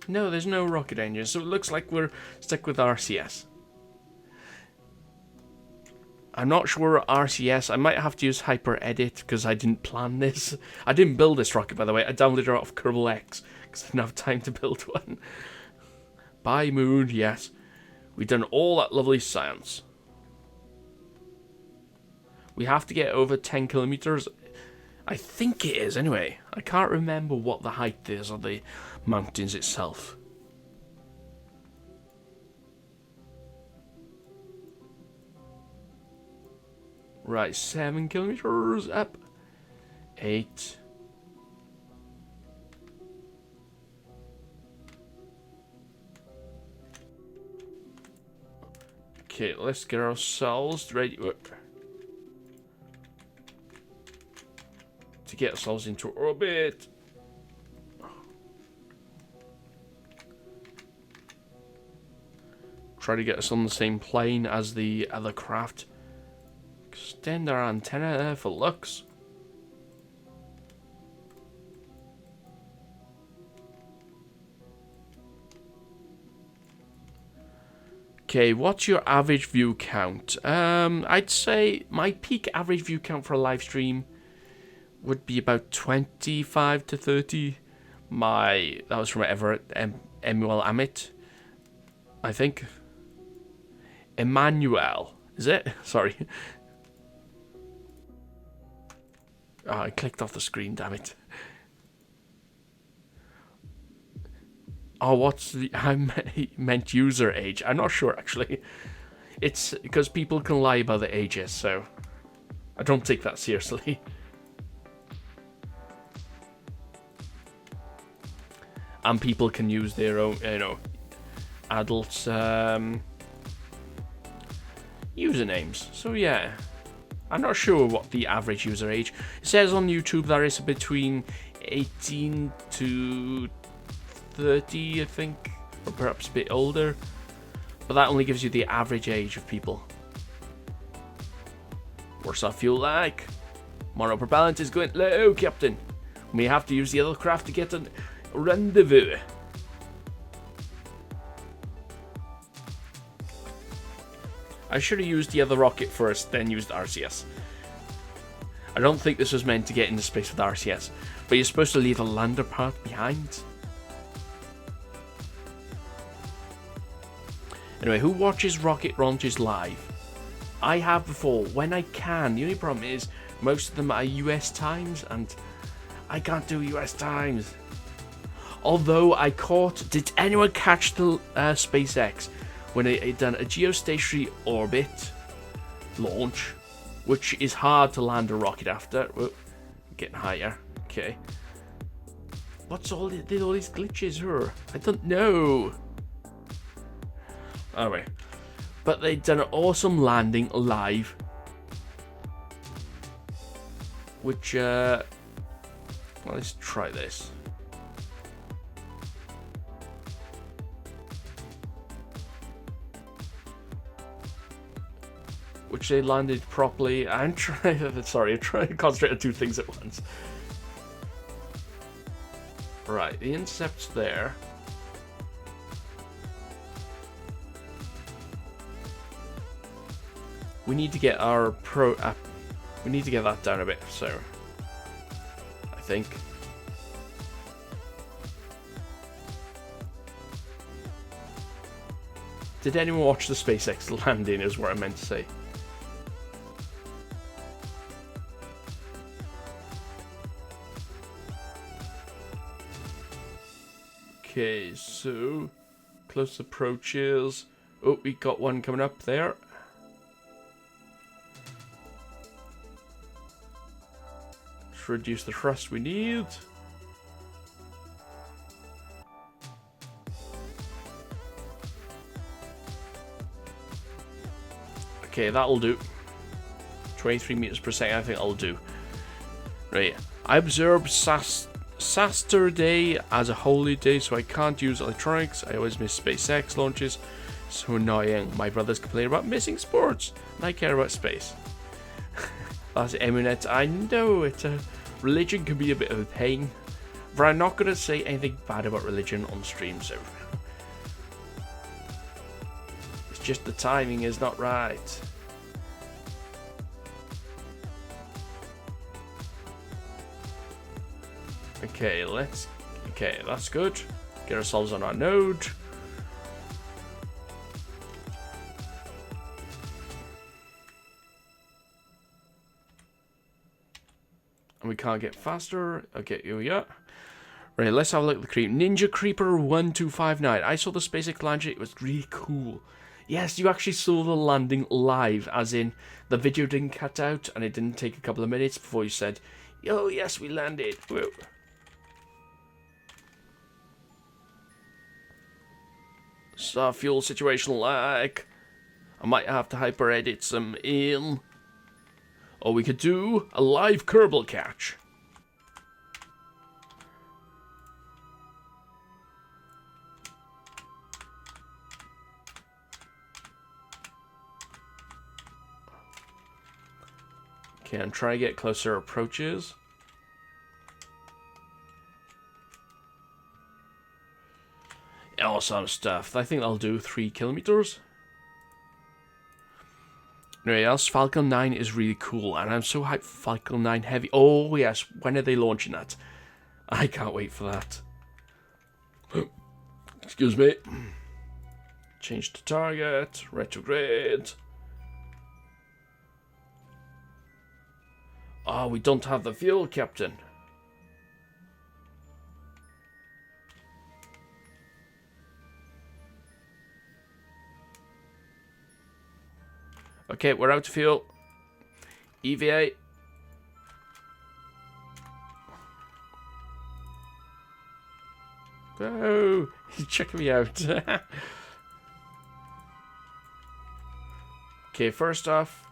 No, there's no rocket engine, so it looks like we're stuck with RCS. I'm not sure RCS. I might have to use Hyper Edit because I didn't plan this. I didn't build this rocket, by the way. I downloaded it off Kerbal X because I didn't have time to build one. Bye, Moon. Yes. We've done all that lovely science. We have to get over 10 kilometers. I think it is, anyway. I can't remember what the height is of the mountains itself. Right, 7 kilometers up. 8. Okay, let's get ourselves ready to get ourselves into orbit. Try to get us on the same plane as the other craft. Extend our antenna there for looks. Okay, what's your average view count? I'd say my peak average view count for a live stream would be about 25 to 30. That was from Emuel Amit, I think. Emmanuel, is it? Sorry. Oh, I clicked off the screen, damn it. Oh, what's the... I meant user age. I'm not sure, actually. It's because people can lie about the ages, so... I don't take that seriously. And people can use their own, adults, usernames. So, yeah. I'm not sure what the average user age. It says on YouTube that it's between 18 to 30, I think, or perhaps a bit older. But that only gives you the average age of people. What's our fuel like? Monopropellant is going low, Captain. We have to use the other craft to get a rendezvous. I should have used the other rocket first, then used RCS. I don't think this was meant to get into space with RCS, but you're supposed to leave a lander part behind. Anyway, who watches rocket launches live? I have before, when I can. The only problem is, most of them are US times, and I can't do US times. Although I caught... Did anyone catch the SpaceX when they done a geostationary orbit launch, which is hard to land a rocket after? Whoa, getting higher. Okay. What's all these glitches here? I don't know. Anyway, but they done an awesome landing live, which well, let's try this. Which they landed properly. I'm trying to concentrate on two things at once. Right, the intercept's there. We need to get our we need to get that down a bit, so I think. Did anyone watch the SpaceX landing is what I meant to say. Okay, so close approaches. Oh, we got one coming up there. Let's reduce the thrust we need. Okay, that'll do. 23 meters per second, I think that'll do. Right, I observed Saturday as a holy day, so I can't use electronics. I always miss SpaceX launches. So annoying. My brothers complain about missing sports, and I care about space. That's Emunet. I know it. Religion can be a bit of a pain, but I'm not going to say anything bad about religion on stream, so it's just the timing is not right. Okay, okay, that's good. Get ourselves on our node. And we can't get faster. Okay, here we are. Right, let's have a look at the creep. Ninja Creeper 1259. I saw the SpaceX landing. It was really cool. Yes, you actually saw the landing live, as in the video didn't cut out and it didn't take a couple of minutes before you said, "Yo, yes, we landed." Whoa. So fuel situation like I might have to hyper edit some in. Or we could do a live Kerbal catch. Okay, I'm trying to get closer approaches. All sort of stuff. I think I'll do 3 kilometers. Anyway, else Falcon 9 is really cool, and I'm so hyped for Falcon 9 Heavy. Oh yes, when are they launching that? I can't wait for that. Excuse me. Change to target, retrograde. Oh, we don't have the fuel, Captain. Okay, we're out of fuel. EVA. Oh, check me out. Okay, first off.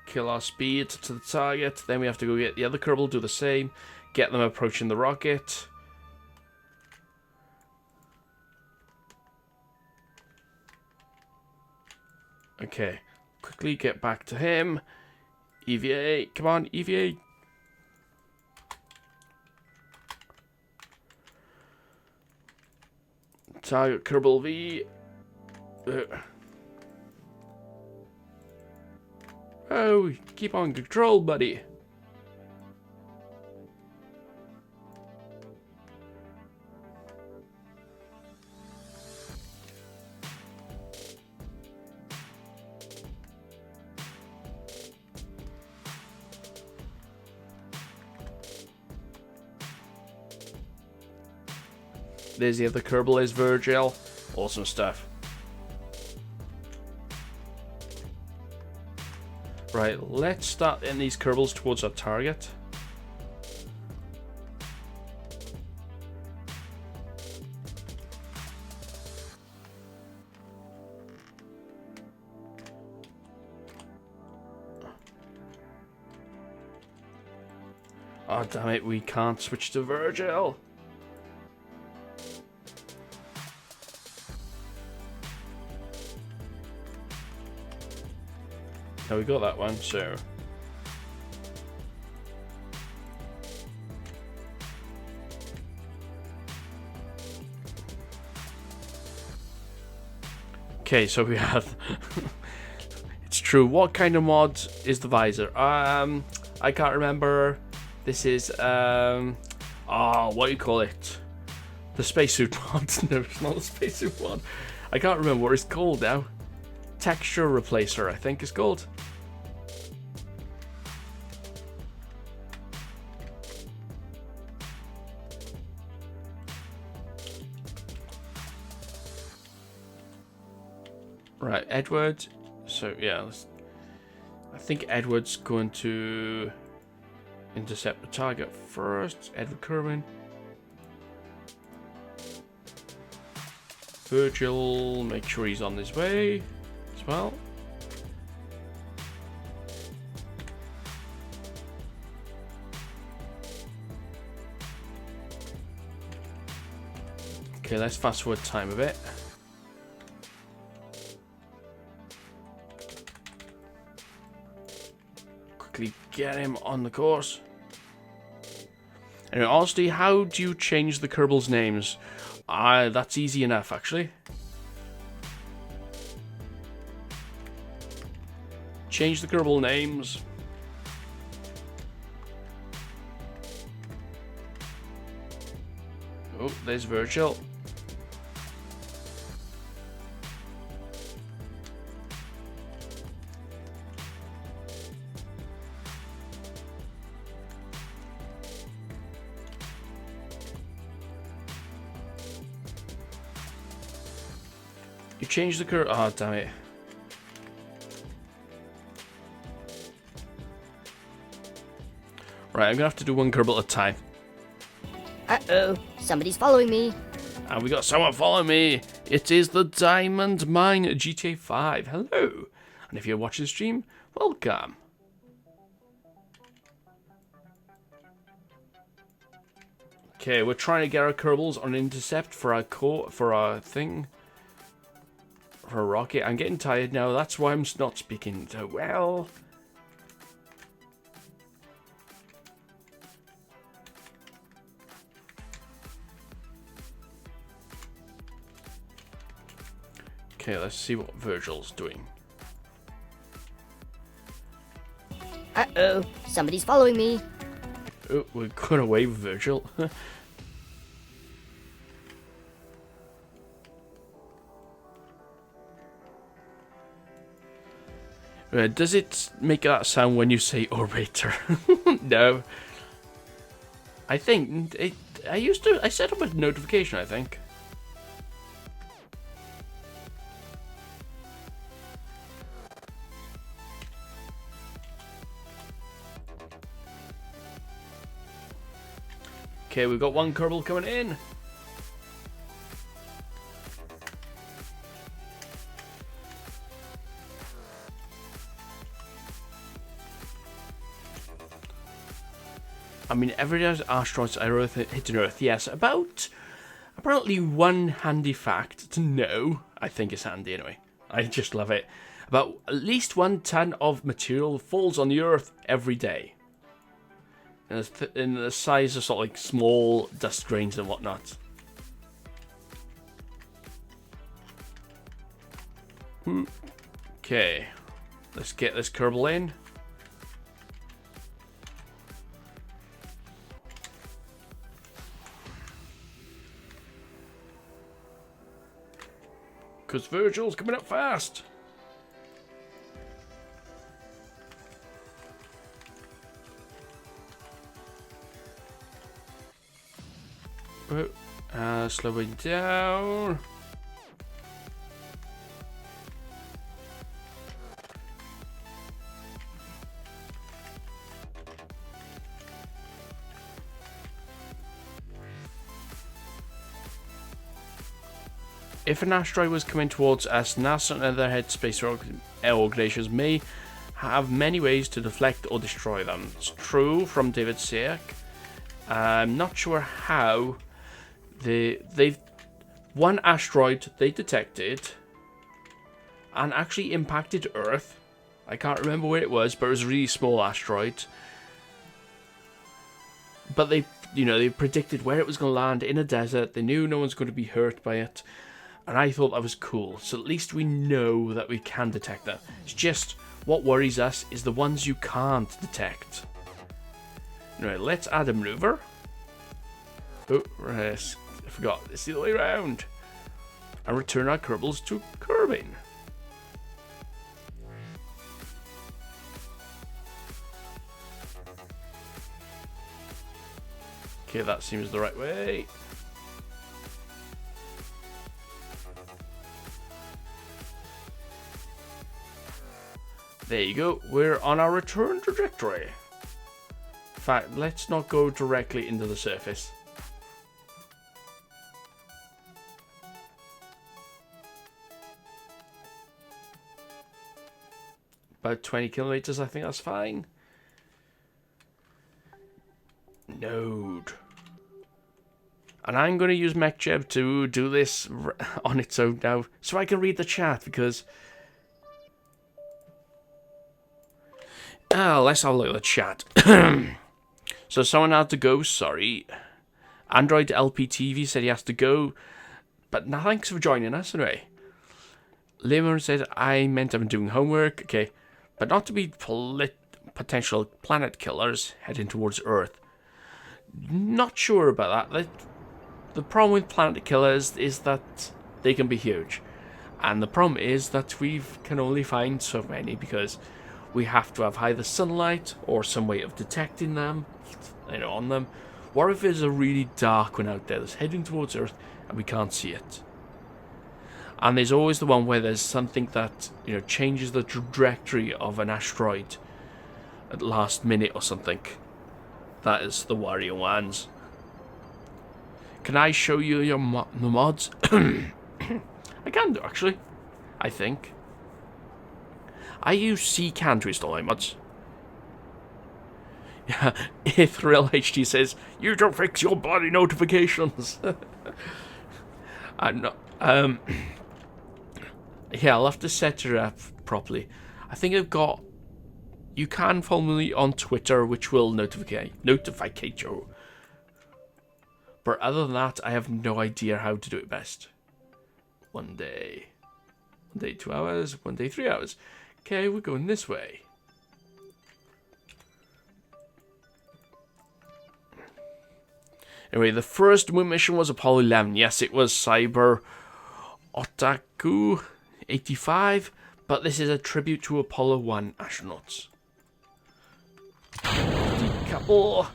Kill our speed to the target. Then we have to go get the other Kerbal, do the same. Get them approaching the rocket. Okay. Quickly get back to him. EVA. Come on, EVA. Target Kerbal V. Oh, keep on control, buddy. There's the other Kerbal, is Virgil. Awesome stuff. Right, let's start in these Kerbals towards our target. Oh, damn it, we can't switch to Virgil. Now we got that one, so. Okay, so we have. It's true. What kind of mod is the visor? I can't remember. This is what do you call it? The spacesuit mod. No, it's not the spacesuit mod. I can't remember what it's called now. Texture replacer, I think it's called. Right, Edward. So yeah, I think Edward's going to intercept the target first. Edward Kerwin. Virgil, make sure he's on his way as well. Okay, let's fast forward time a bit. Quickly get him on the course. Anyway, honestly, how do you change the Kerbal's names? That's easy enough, actually. Change the Kerbal names. Oh, there's Virgil. You changed the Kerbal. Oh, damn it. Right, I'm gonna have to do one Kerbal at a time. Uh-oh, somebody's following me. And we got someone following me. It is the Diamond Mine at GTA 5. Hello. And if you're watching the stream, welcome. Okay, we're trying to get our Kerbals on intercept for our thing. For a rocket. I'm getting tired now. That's why I'm not speaking so well. Okay, let's see what Virgil's doing. Uh-oh, somebody's following me. Oh, we're going away with Virgil. Does it make that sound when you say orator? No. I think I set up a notification, I think. Okay, we've got one Kerbal coming in. I mean, every day asteroids are hitting Earth. Yes, apparently one handy fact to know. I think it's handy anyway. I just love it. About at least 1 ton of material falls on the Earth every day. In the size of sort of like small dust grains and whatnot. Okay, let's get this Kerbal in. Because Virgil's coming up fast. Slowing down. If an asteroid was coming towards us, NASA and other head space organizations may have many ways to deflect or destroy them. It's true from David Siak. I'm not sure how. They've one asteroid they detected and actually impacted Earth. I can't remember where it was, but it was a really small asteroid. But they predicted where it was going to land in a desert. They knew no one's going to be hurt by it, and I thought that was cool. So at least we know that we can detect them. It's just what worries us is the ones you can't detect. Right, let's add a maneuver. Oh, right. I forgot. It's the other way around. And return our Kerbals to Kerbin. Okay, that seems the right way. There you go. We're on our return trajectory. In fact, let's not go directly into the surface. About 20 kilometers, I think that's fine. Node. And I'm going to use MechJeb to do this on its own now, so I can read the chat, because... let's have a look at the chat. So someone had to go, sorry. Android LPTV said he has to go, but no, thanks for joining us anyway. Lemon said, I meant I'm doing homework. Okay. but not to be potential planet killers heading towards Earth. Not sure about that. The problem with planet killers is that they can be huge. And the problem is that we can only find so many because we have to have either sunlight or some way of detecting them, on them. What if there's a really dark one out there that's heading towards Earth and we can't see it? And there's always the one where there's something that, changes the trajectory of an asteroid at the last minute or something. That is the worrying ones. Can I show you the mods? I can do, actually. I think. I use CCAN to install my mods. Yeah, Ithrill HD says, you don't fix your bloody notifications. I'm not, yeah, I'll have to set it up properly. I think I've got, you can follow me on Twitter, which will notify you. But other than that, I have no idea how to do it best. One day 2 hours, one day 3 hours. Okay, we're going this way. Anyway, the first moon mission was Apollo 11. Yes, it was Cyber Otaku 85, but this is a tribute to Apollo 1 astronauts. Decouple.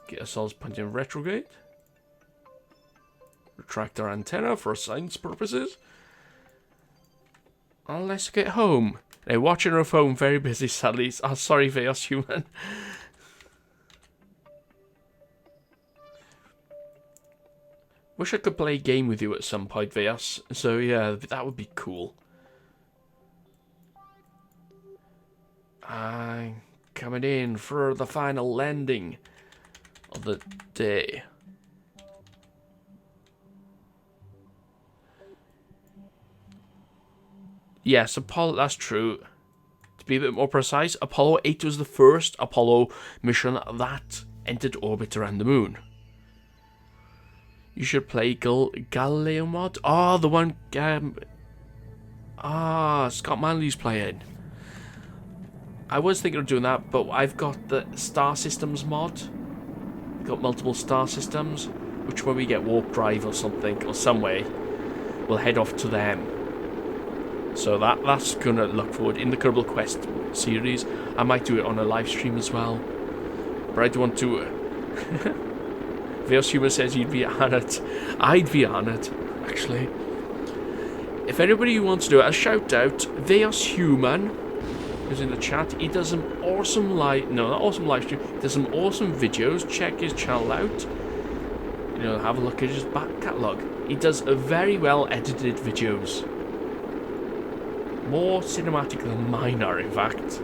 Get ourselves pointing in retrograde. Retract our antenna for science purposes. And let's get home. Now, watching our phone, very busy, sadly. Oh, sorry, Veos Human. Wish I could play a game with you at some point, Veos. So, yeah, that would be cool. I'm coming in for the final landing of the day. Yes, Apollo, that's true. To be a bit more precise, Apollo 8 was the first Apollo mission that entered orbit around the moon. You should play Galileo mod. Oh, the one Scott Manley's playing. I was thinking of doing that, but I've got the Star Systems mod. We've got multiple star systems, which when we get warp drive or something, or some way, we'll head off to them. So that's gonna look forward in the Kerbal Quest series. I might do it on a live stream as well. But I do want to. Veos Human says you'd be on it. I'd be on it, actually. If anybody wants to do it, a shout out. Veos Human, who's in the chat. He does some awesome not live stream. He does some awesome videos. Check his channel out. Have a look at his back catalogue. He does a very well edited videos. More cinematic than mine are, in fact.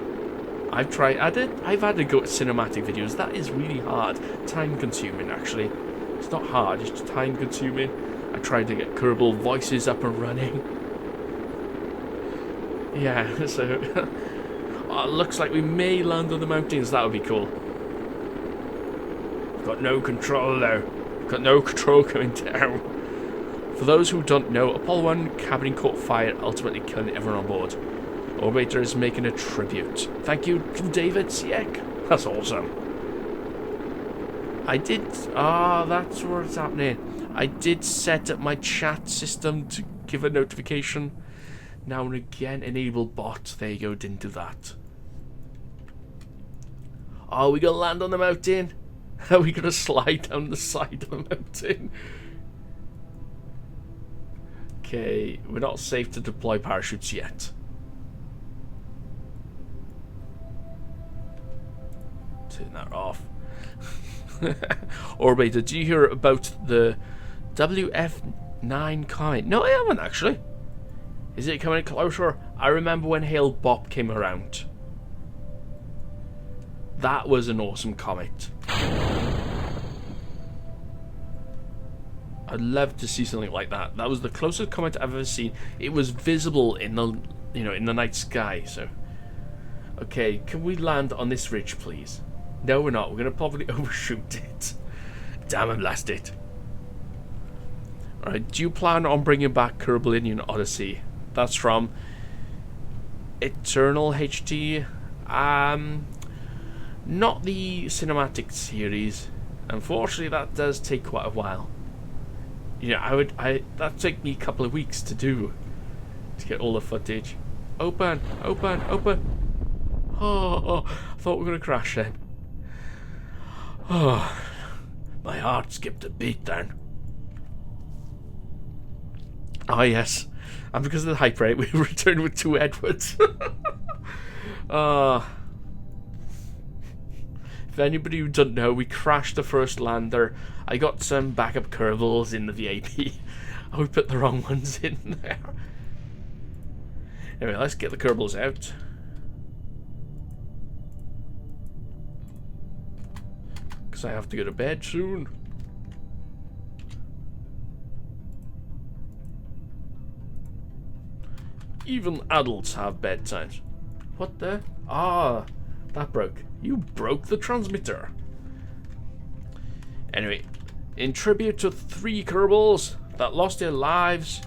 I've had to go to cinematic videos. That is really hard. Time consuming, actually. It's not hard, it's just time consuming. I tried to get Kerbal voices up and running. Yeah, so... looks like we may land on the mountains. That would be cool. Got no control, though. Got no control going down. For those who don't know, Apollo 1 cabin caught fire, ultimately killing everyone on board. Orbiter is making a tribute. Thank you to David Siek. That's awesome. That's where it's happening. I did set up my chat system to give a notification. Now and again, enable bot. There you go, didn't do that. Are we gonna land on the mountain? Are we gonna slide down the side of the mountain? Okay, we're not safe to deploy parachutes yet. Turn that off. Orbiter, do you hear about the WF9 comet? No, I haven't actually. Is it coming closer? I remember when Hale Bopp came around. That was an awesome comet. I'd love to see something like that. That was the closest comet I've ever seen. It was visible in the, in the night sky. So, okay, can we land on this ridge, please? No, we're not. We're gonna probably overshoot it. Damn and blast it. All right. Do you plan on bringing back Kerbal Odyssey? That's from Eternal HD. Not the cinematic series. Unfortunately, that does take quite a while. You know, that'd take me a couple of weeks to do, to get all the footage. Open, open, open. Oh, I thought we were gonna crash then. Oh, my heart skipped a beat then. Oh yes, and because of the hype rate, we returned with 2 Edwards. If anybody who doesn't know, we crashed the first lander. I got some backup Kerbals in the VAP. We put the wrong ones in there. Anyway, let's get the Kerbals out. Because I have to go to bed soon. Even adults have bedtimes. What the? Ah, that broke. You broke the transmitter. Anyway, in tribute to 3 Kerbals that lost their lives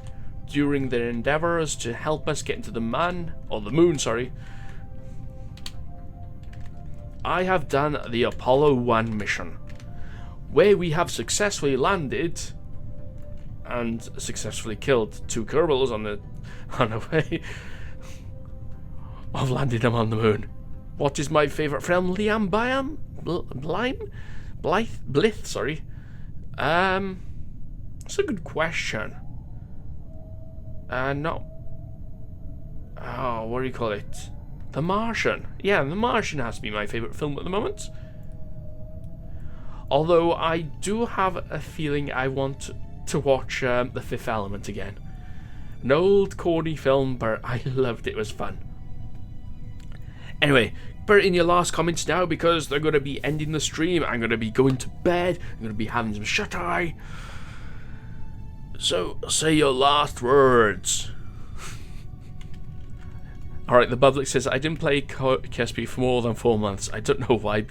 during their endeavors to help us get into the moon, sorry, I have done the Apollo 1 mission, where we have successfully landed and successfully killed 2 Kerbals on the way of landing them on the moon. What is my favourite film? Liam Byam? Blith, sorry. That's a good question. No. Oh, what do you call it? The Martian. Yeah, The Martian has to be my favourite film at the moment. Although I do have a feeling I want to watch The Fifth Element again. An old corny film, but I loved it. It was fun. Anyway, put it in your last comments now because they're going to be ending the stream. I'm going to be going to bed. I'm going to be having some shut-eye. So, say your last words. Alright, the public says, I didn't play KSP for more than 4 months. I don't know why,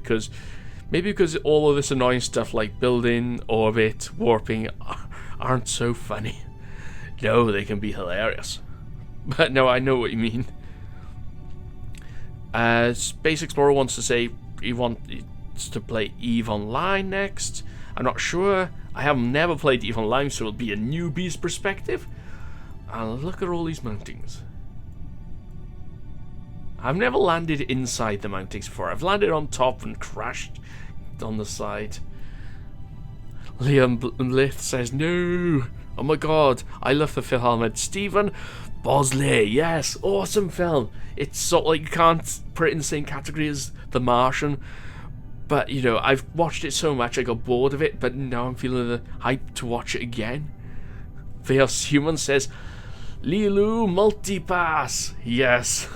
maybe because all of this annoying stuff like building, orbit, warping aren't so funny. No, they can be hilarious. But no, I know what you mean. Space Explorer wants to say he wants to play EVE Online next. I'm not sure. I have never played EVE Online, so it'll be a newbie's perspective. And look at all these mountings. I've never landed inside the mountings before. I've landed on top and crashed on the side. Liam Blith says no. Oh my god, I love the Fifth Element. Stephen Bosley, yes, awesome film. It's sort of like you can't put it in the same category as The Martian, but you know, I've watched it so much I got bored of it, but now I'm feeling the hype to watch it again. Theos Human says Lilu Multipass, yes.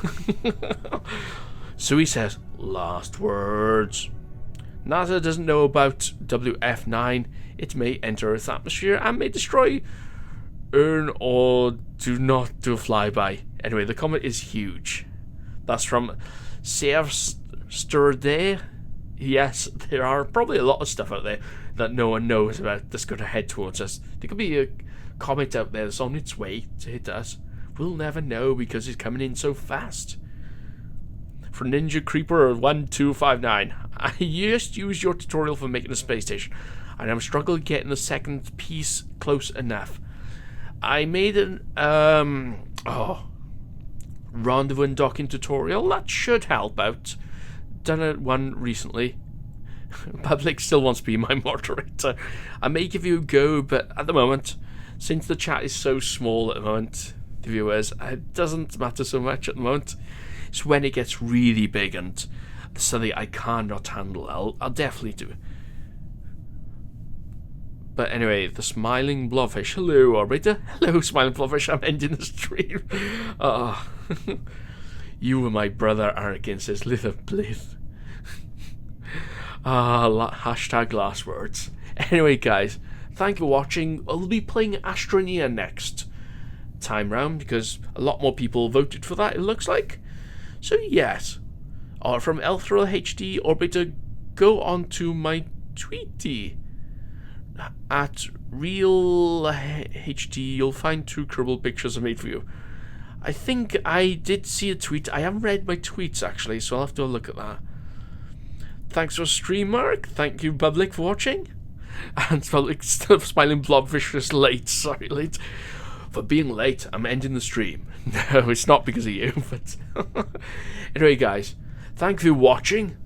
So he says, last words. NASA doesn't know about WF9. It may enter Earth's atmosphere and may destroy, earn, or do not do a flyby. Anyway, the comet is huge. That's from Servsturday. Yes, there are probably a lot of stuff out there that no one knows about that's going to head towards us. There could be a comet out there that's on its way to hit us. We'll never know because it's coming in so fast. For Ninja Creeper 1259, I just used your tutorial for making a space station, and I'm struggling getting the second piece close enough. I made an rendezvous and docking tutorial that should help out. Done one recently. Public still wants to be my moderator. I may give you a go, but at the moment, since the chat is so small at the moment, the viewers, it doesn't matter so much at the moment. It's when it gets really big and something I cannot handle, I'll definitely do it. But anyway, the Smiling Blobfish. Hello, Orbiter. Hello, Smiling Blobfish. I'm ending the stream. Oh. You were my brother, Anakin, says Little Blith. Hashtag last words. Anyway, guys, thank you for watching. I'll be playing Astroneer next time round because a lot more people voted for that, it looks like. So, yes. From Elthral HD Orbiter, go on to my Tweety. At Real HD, you'll find 2 Kerbal pictures I made for you. I think I did see a tweet. I haven't read my tweets, actually, so I'll have to look at that. Thanks for stream, Mark. Thank you, public, for watching. And public stuff, smiling blobfish just late. Sorry, late. For being late, I'm ending the stream. No, it's not because of you, but... Anyway, guys, thank you for watching.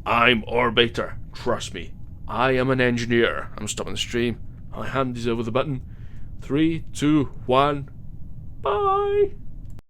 I'm Orbiter. Trust me, I am an engineer. I'm stopping the stream. My hand is over the button. 3, 2, 1... Bye!